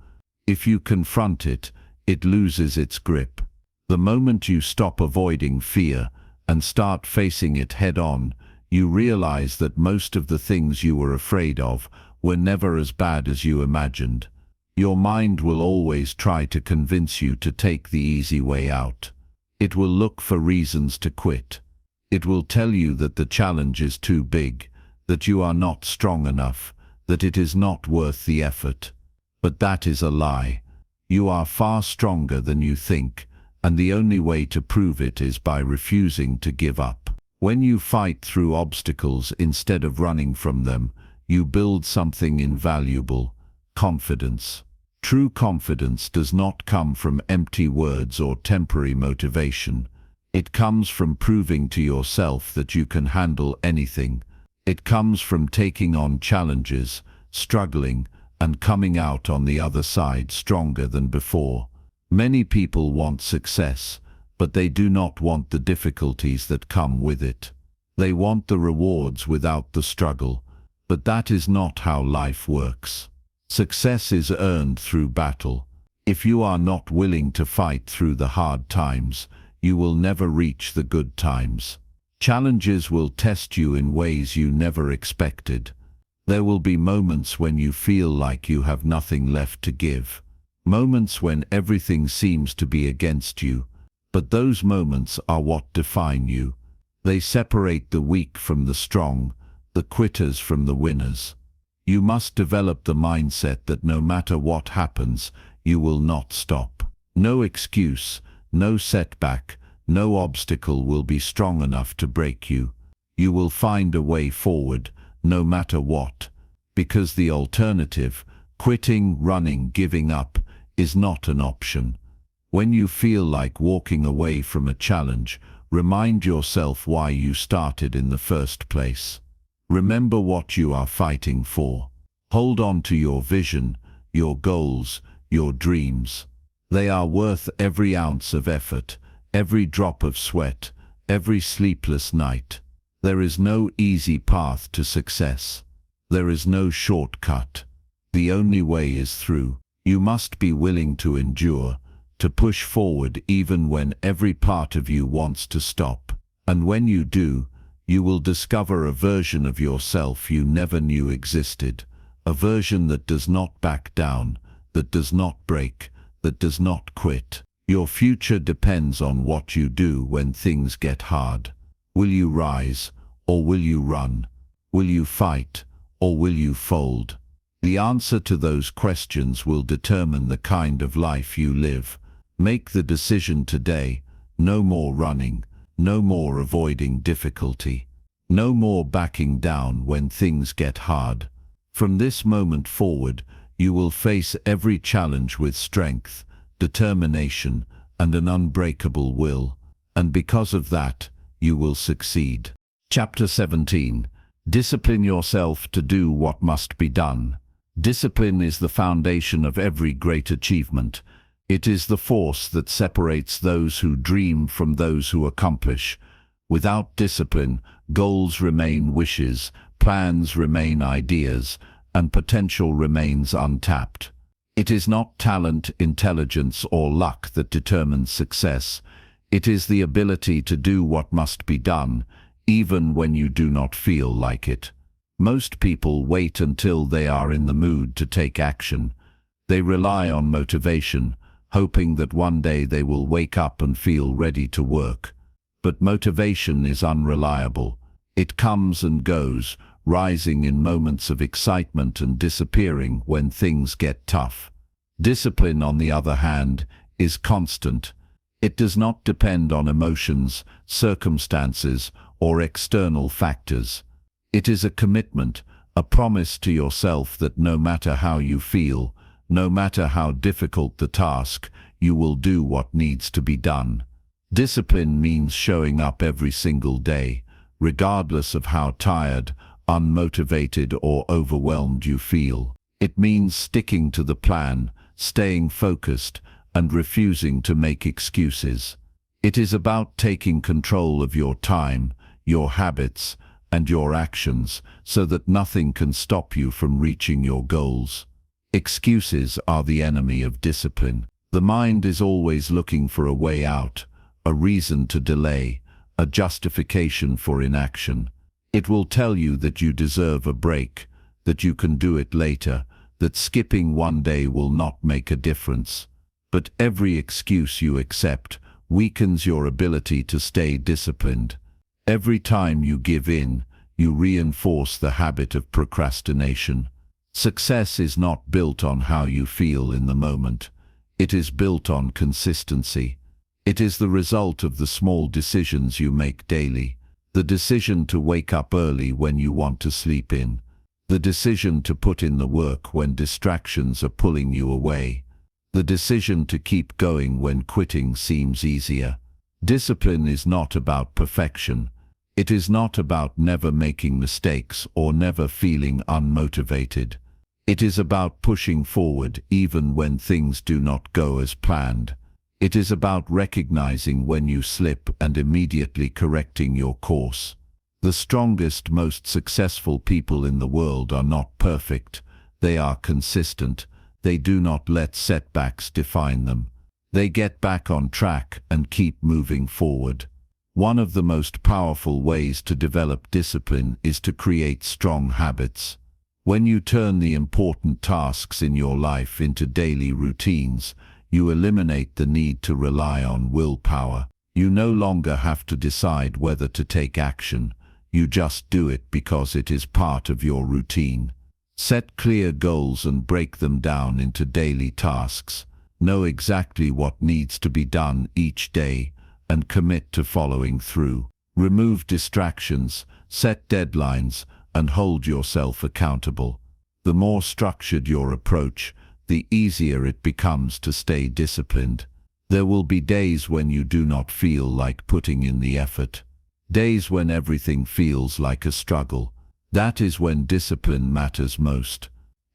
If you confront it, it loses its grip. The moment you stop avoiding fear and start facing it head-on, you realize that most of the things you were afraid of were never as bad as you imagined. Your mind will always try to convince you to take the easy way out. It will look for reasons to quit. It will tell you that the challenge is too big, that you are not strong enough, that it is not worth the effort. But that is a lie. You are far stronger than you think, and the only way to prove it is by refusing to give up. When you fight through obstacles instead of running from them, you build something invaluable: confidence. True confidence does not come from empty words or temporary motivation. It comes from proving to yourself that you can handle anything. It comes from taking on challenges, struggling, and coming out on the other side stronger than before. Many people want success, but they do not want the difficulties that come with it. They want the rewards without the struggle, but that is not how life works. Success is earned through battle. If you are not willing to fight through the hard times, you will never reach the good times. Challenges will test you in ways you never expected. There will be moments when you feel like you have nothing left to give. Moments when everything seems to be against you. But those moments are what define you. They separate the weak from the strong, the quitters from the winners. You must develop the mindset that no matter what happens, you will not stop. No excuse, no setback, no obstacle will be strong enough to break you. You will find a way forward, no matter what. Because the alternative, quitting, running, giving up, is not an option. When you feel like walking away from a challenge, remind yourself why you started in the first place. Remember what you are fighting for. Hold on to your vision, your goals, your dreams. They are worth every ounce of effort, every drop of sweat, every sleepless night. There is no easy path to success. There is no shortcut. The only way is through. You must be willing to endure, to push forward even when every part of you wants to stop. And when you do, you will discover a version of yourself you never knew existed. A version that does not back down, that does not break, that does not quit. Your future depends on what you do when things get hard. Will you rise, or will you run? Will you fight, or will you fold? The answer to those questions will determine the kind of life you live. Make the decision today. No more running, no more avoiding difficulty, no more backing down when things get hard. From this moment forward, you will face every challenge with strength, determination, and an unbreakable will. And because of that, you will succeed. Chapter 17. Discipline yourself to do what must be done. Discipline is the foundation of every great achievement. It is the force that separates those who dream from those who accomplish. Without discipline, goals remain wishes, plans remain ideas, and potential remains untapped. It is not talent, intelligence, or luck that determines success. It is the ability to do what must be done, even when you do not feel like it. Most people wait until they are in the mood to take action. They rely on motivation, hoping that one day they will wake up and feel ready to work. But motivation is unreliable. It comes and goes, rising in moments of excitement and disappearing when things get tough. Discipline, on the other hand, is constant. It does not depend on emotions, circumstances, or external factors. It is a commitment, a promise to yourself that no matter how you feel, no matter how difficult the task, you will do what needs to be done. Discipline means showing up every single day, regardless of how tired, unmotivated, or overwhelmed you feel. It means sticking to the plan, staying focused, and refusing to make excuses. It is about taking control of your time, your habits, and your actions so that nothing can stop you from reaching your goals. Excuses are the enemy of discipline. The mind is always looking for a way out, a reason to delay, a justification for inaction. It will tell you that you deserve a break, that you can do it later, that skipping one day will not make a difference. But every excuse you accept weakens your ability to stay disciplined. Every time you give in, you reinforce the habit of procrastination. Success is not built on how you feel in the moment. It is built on consistency. It is the result of the small decisions you make daily. The decision to wake up early when you want to sleep in. The decision to put in the work when distractions are pulling you away. The decision to keep going when quitting seems easier. Discipline is not about perfection. It is not about never making mistakes or never feeling unmotivated. It is about pushing forward even when things do not go as planned. It is about recognizing when you slip and immediately correcting your course. The strongest, most successful people in the world are not perfect. They are consistent. They do not let setbacks define them. They get back on track and keep moving forward. One of the most powerful ways to develop discipline is to create strong habits. When you turn the important tasks in your life into daily routines, you eliminate the need to rely on willpower. You no longer have to decide whether to take action. You just do it because it is part of your routine. Set clear goals and break them down into daily tasks. Know exactly what needs to be done each day and commit to following through. Remove distractions, set deadlines, and hold yourself accountable. The more structured your approach, the easier it becomes to stay disciplined. There will be days when you do not feel like putting in the effort. Days when everything feels like a struggle. That is when discipline matters most.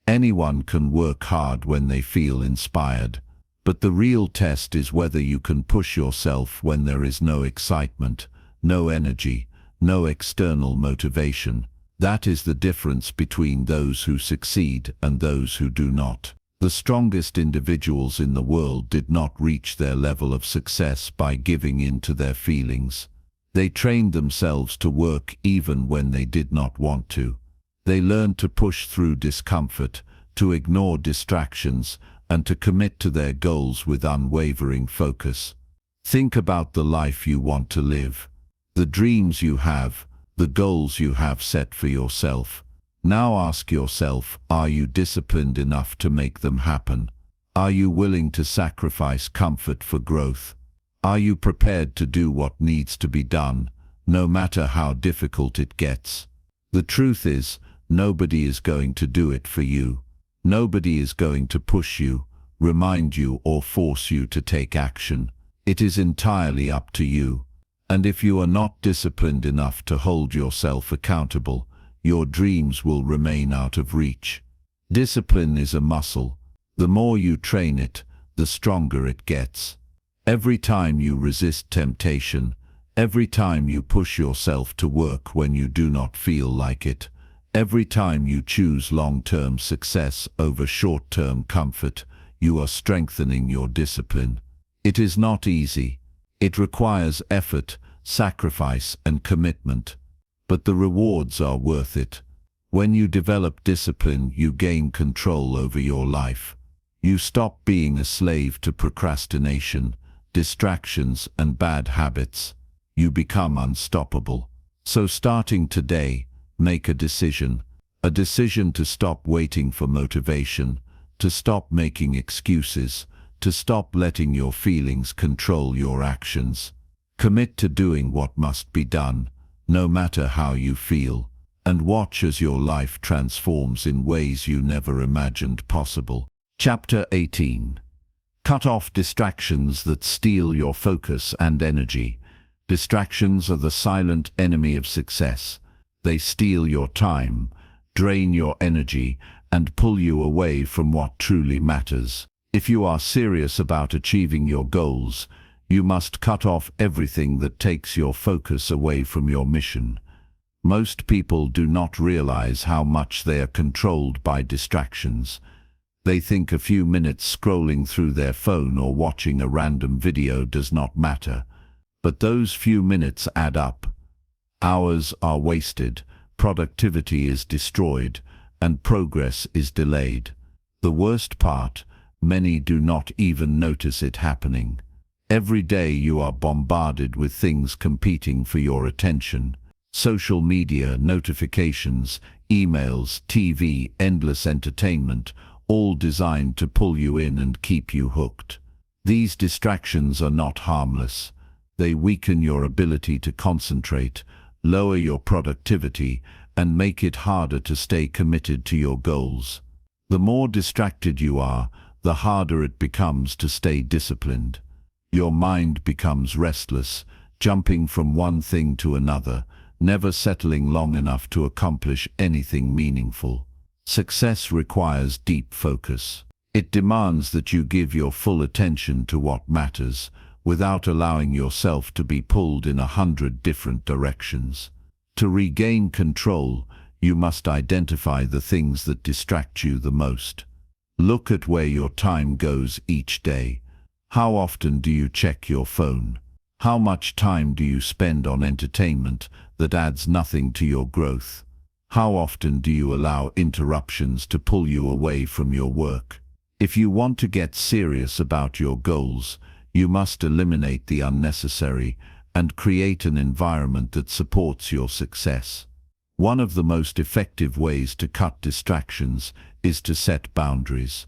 Anyone can work hard when they feel inspired, but the real test is whether you can push yourself when there is no excitement, no energy, no external motivation. That is the difference between those who succeed and those who do not. The strongest individuals in the world did not reach their level of success by giving in to their feelings. They trained themselves to work even when they did not want to. They learned to push through discomfort, to ignore distractions, and to commit to their goals with unwavering focus. Think about the life you want to live, the dreams you have, the goals you have set for yourself. Now ask yourself, are you disciplined enough to make them happen? Are you willing to sacrifice comfort for growth? Are you prepared to do what needs to be done, no matter how difficult it gets? The truth is, nobody is going to do it for you. Nobody is going to push you, remind you, or force you to take action. It is entirely up to you. And if you are not disciplined enough to hold yourself accountable, your dreams will remain out of reach. Discipline is a muscle. The more you train it, the stronger it gets. Every time you resist temptation, every time you push yourself to work when you do not feel like it, every time you choose long-term success over short-term comfort, you are strengthening your discipline. It is not easy. It requires effort, sacrifice, and commitment, but the rewards are worth it. When you develop discipline, you gain control over your life. You stop being a slave to procrastination, distractions, and bad habits. You become unstoppable. So starting today, make a decision to stop waiting for motivation, to stop making excuses, to stop letting your feelings control your actions. Commit to doing what must be done, no matter how you feel, and watch as your life transforms in ways you never imagined possible. Chapter 18. Cut off distractions that steal your focus and energy. Distractions are the silent enemy of success. They steal your time, drain your energy, and pull you away from what truly matters. If you are serious about achieving your goals, you must cut off everything that takes your focus away from your mission. Most people do not realize how much they are controlled by distractions. They think a few minutes scrolling through their phone or watching a random video does not matter. But those few minutes add up. Hours are wasted, productivity is destroyed, and progress is delayed. The worst part, many do not even notice it happening. Every day you are bombarded with things competing for your attention. Social media, notifications, emails, TV, endless entertainment, all designed to pull you in and keep you hooked. These distractions are not harmless. They weaken your ability to concentrate, lower your productivity, and make it harder to stay committed to your goals. The more distracted you are, the harder it becomes to stay disciplined. Your mind becomes restless, jumping from one thing to another, never settling long enough to accomplish anything meaningful. Success requires deep focus. It demands that you give your full attention to what matters, without allowing yourself to be pulled in 100 different directions. To regain control, you must identify the things that distract you the most. Look at where your time goes each day. How often do you check your phone? How much time do you spend on entertainment that adds nothing to your growth? How often do you allow interruptions to pull you away from your work? If you want to get serious about your goals, you must eliminate the unnecessary and create an environment that supports your success. One of the most effective ways to cut distractions is to set boundaries.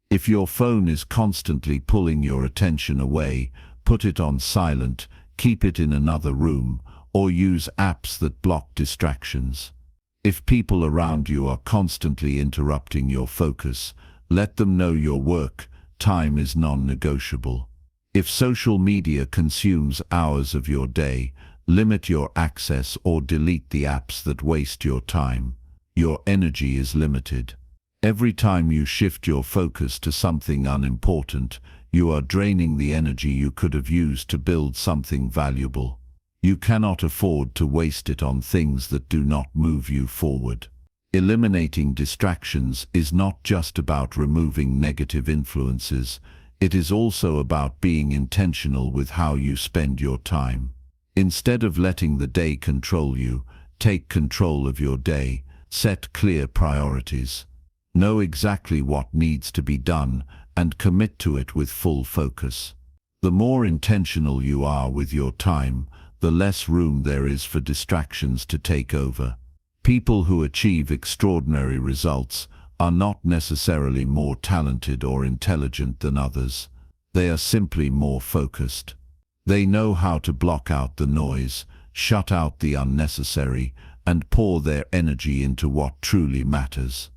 If your phone is constantly pulling your attention away, put it on silent, keep it in another room, or use apps that block distractions. If people around you are constantly interrupting your focus, let them know your work time is non-negotiable. If social media consumes hours of your day, limit your access or delete the apps that waste your time. Your energy is limited. Every time you shift your focus to something unimportant, you are draining the energy you could have used to build something valuable. You cannot afford to waste it on things that do not move you forward. Eliminating distractions is not just about removing negative influences. It is also about being intentional with how you spend your time. Instead of letting the day control you, take control of your day. Set clear priorities. Know exactly what needs to be done and commit to it with full focus. The more intentional you are with your time, the less room there is for distractions to take over. People who achieve extraordinary results are not necessarily more talented or intelligent than others. They are simply more focused. They know how to block out the noise, shut out the unnecessary, and pour their energy into what truly matters.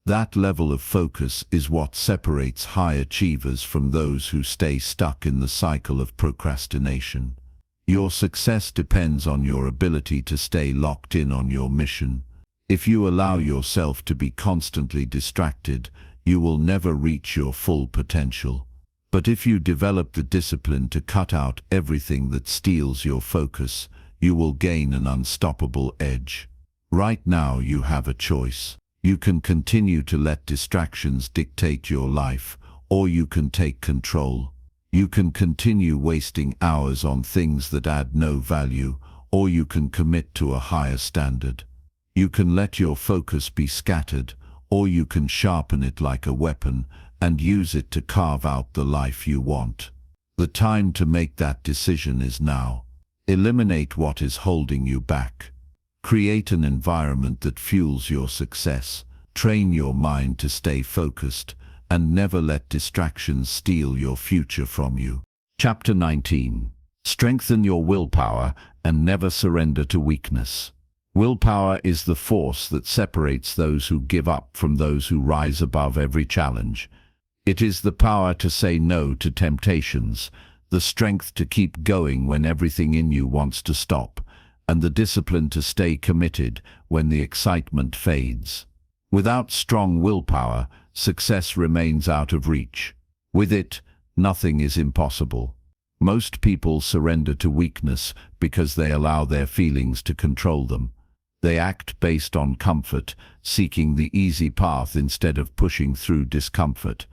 That level of focus is what separates high achievers from those who stay stuck in the cycle of procrastination. Your success depends on your ability to stay locked in on your mission. If you allow yourself to be constantly distracted, you will never reach your full potential. But if you develop the discipline to cut out everything that steals your focus, you will gain an unstoppable edge. Right now you have a choice. You can continue to let distractions dictate your life, or you can take control. You can continue wasting hours on things that add no value, or you can commit to a higher standard. You can let your focus be scattered, or you can sharpen it like a weapon and use it to carve out the life you want. The time to make that decision is now. Eliminate what is holding you back. Create an environment that fuels your success. Train your mind to stay focused, and never let distractions steal your future from you. Chapter 19. Strengthen your willpower and never surrender to weakness. Willpower is the force that separates those who give up from those who rise above every challenge. It is the power to say no to temptations, the strength to keep going when everything in you wants to stop, and the discipline to stay committed when the excitement fades. Without strong willpower, success remains out of reach. With it, nothing is impossible. Most people surrender to weakness because they allow their feelings to control them. They act based on comfort, seeking the easy path instead of pushing through discomfort.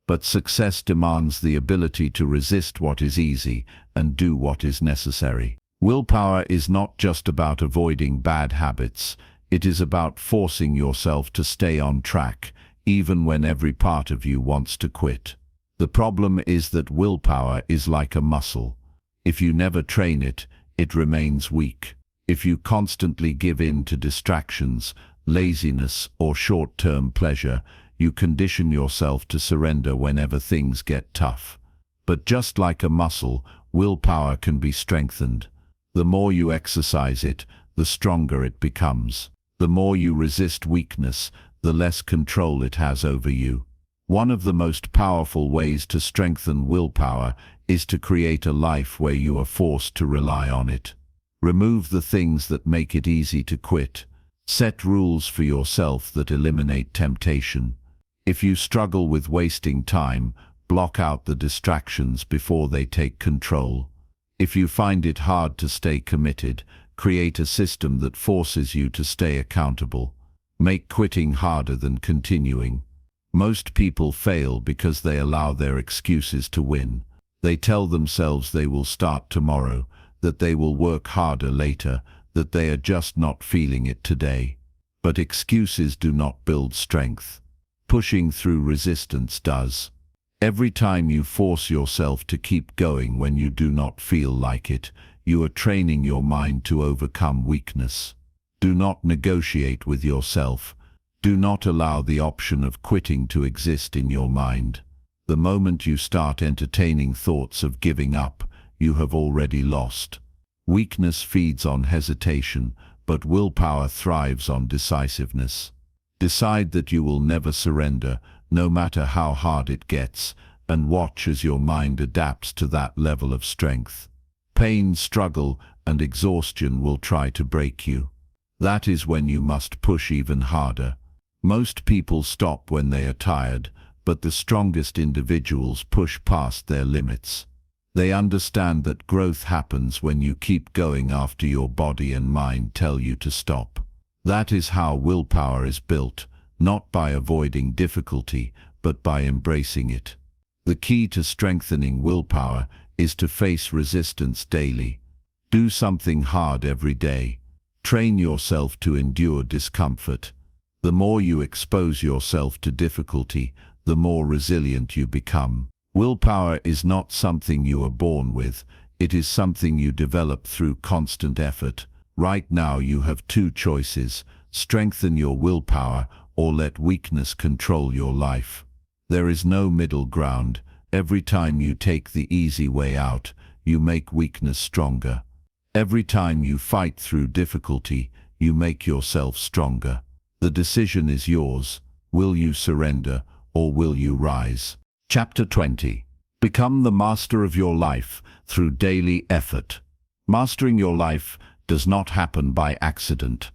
But success demands the ability to resist what is easy and do what is necessary. Willpower is not just about avoiding bad habits. It is about forcing yourself to stay on track, even when every part of you wants to quit. The problem is that willpower is like a muscle. If you never train it, it remains weak. If you constantly give in to distractions, laziness, or short-term pleasure, you condition yourself to surrender whenever things get tough. But just like a muscle, willpower can be strengthened. The more you exercise it, the stronger it becomes. The more you resist weakness, the less control it has over you. One of the most powerful ways to strengthen willpower is to create a life where you are forced to rely on it. Remove the things that make it easy to quit. Set rules for yourself that eliminate temptation. If you struggle with wasting time, block out the distractions before they take control. If you find it hard to stay committed, create a system that forces you to stay accountable. Make quitting harder than continuing. Most people fail because they allow their excuses to win. They tell themselves they will start tomorrow, that they will work harder later, that they are just not feeling it today. But excuses do not build strength. Pushing through resistance does. Every time you force yourself to keep going when you do not feel like it, you are training your mind to overcome weakness. Do not negotiate with yourself. Do not allow the option of quitting to exist in your mind. The moment you start entertaining thoughts of giving up, you have already lost. Weakness feeds on hesitation, but willpower thrives on decisiveness. Decide that you will never surrender, no matter how hard it gets, and watch as your mind adapts to that level of strength. Pain, struggle, and exhaustion will try to break you. That is when you must push even harder. Most people stop when they are tired, but the strongest individuals push past their limits. They understand that growth happens when you keep going after your body and mind tell you to stop. That is how willpower is built, not by avoiding difficulty, but by embracing it. The key to strengthening willpower is to face resistance daily. Do something hard every day. Train yourself to endure discomfort. The more you expose yourself to difficulty, the more resilient you become. Willpower is not something you are born with. It is something you develop through constant effort. Right now you have two choices: strengthen your willpower or let weakness control your life. There is no middle ground. Every time you take the easy way out, you make weakness stronger. Every time you fight through difficulty, you make yourself stronger. The decision is yours. Will you surrender or will you rise? Chapter 20. Become the master of your life through daily effort. Mastering your life does not happen by accident.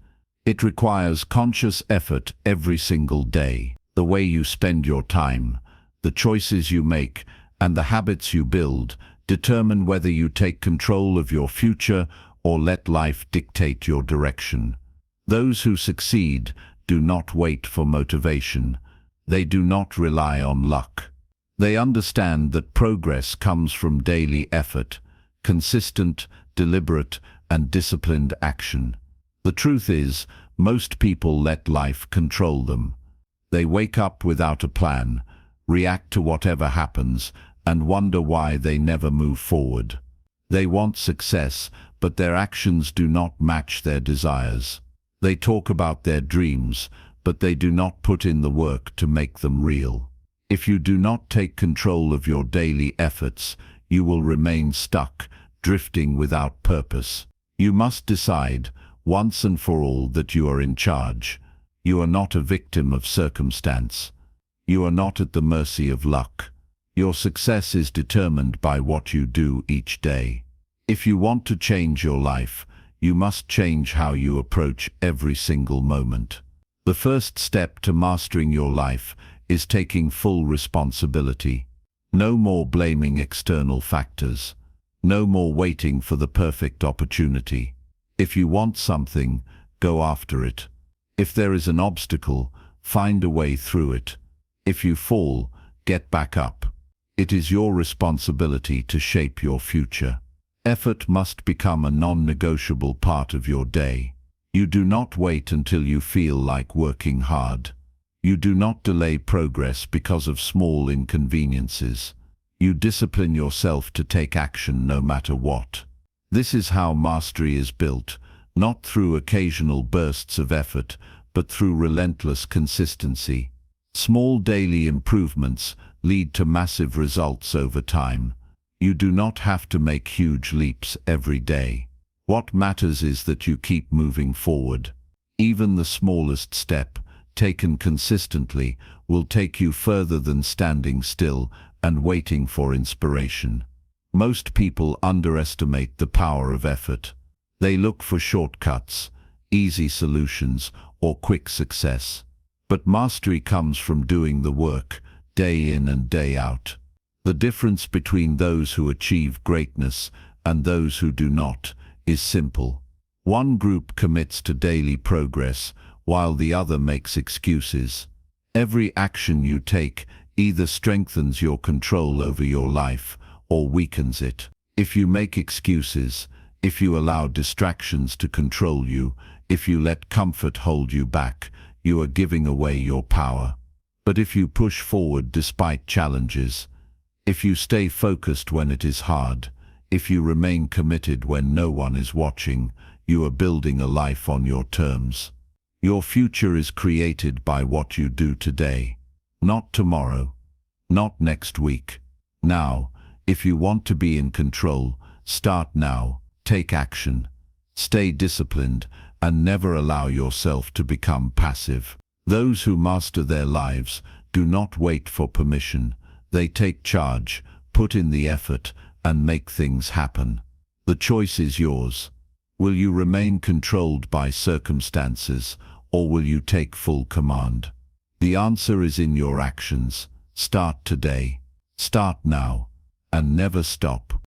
It requires conscious effort every single day. The way you spend your time, the choices you make, and the habits you build determine whether you take control of your future or let life dictate your direction. Those who succeed do not wait for motivation. They do not rely on luck. They understand that progress comes from daily effort, consistent, deliberate, and disciplined action. The truth is, most people let life control them. They wake up without a plan, react to whatever happens, and wonder why they never move forward. They want success, but their actions do not match their desires. They talk about their dreams, but they do not put in the work to make them real. If you do not take control of your daily efforts, you will remain stuck, drifting without purpose. You must decide, once and for all, that you are in charge. You are not a victim of circumstance. You are not at the mercy of luck. Your success is determined by what you do each day. If you want to change your life, you must change how you approach every single moment. The first step to mastering your life is taking full responsibility. No more blaming external factors. No more waiting for the perfect opportunity. If you want something, go after it. If there is an obstacle, find a way through it. If you fall, get back up. It is your responsibility to shape your future. Effort must become a non-negotiable part of your day. You do not wait until you feel like working hard. You do not delay progress because of small inconveniences. You discipline yourself to take action no matter what. This is how mastery is built, not through occasional bursts of effort, but through relentless consistency. Small daily improvements lead to massive results over time. You do not have to make huge leaps every day. What matters is that you keep moving forward. Even the smallest step, taken consistently, will take you further than standing still and waiting for inspiration. Most people underestimate the power of effort. They look for shortcuts, easy solutions, or quick success. But mastery comes from doing the work, day in and day out. The difference between those who achieve greatness and those who do not is simple. One group commits to daily progress, while the other makes excuses. Every action you take either strengthens your control over your life or weakens it. If you make excuses, if you allow distractions to control you, if you let comfort hold you back, you are giving away your power. But if you push forward despite challenges, if you stay focused when it is hard, if you remain committed when no one is watching, you are building a life on your terms. Your future is created by what you do today, not tomorrow, not next week. Now, if you want to be in control, start now, take action, stay disciplined, and never allow yourself to become passive. Those who master their lives do not wait for permission. They take charge, put in the effort, and make things happen. The choice is yours. Will you remain controlled by circumstances, or will you take full command? The answer is in your actions. Start today. Start now. And never stop.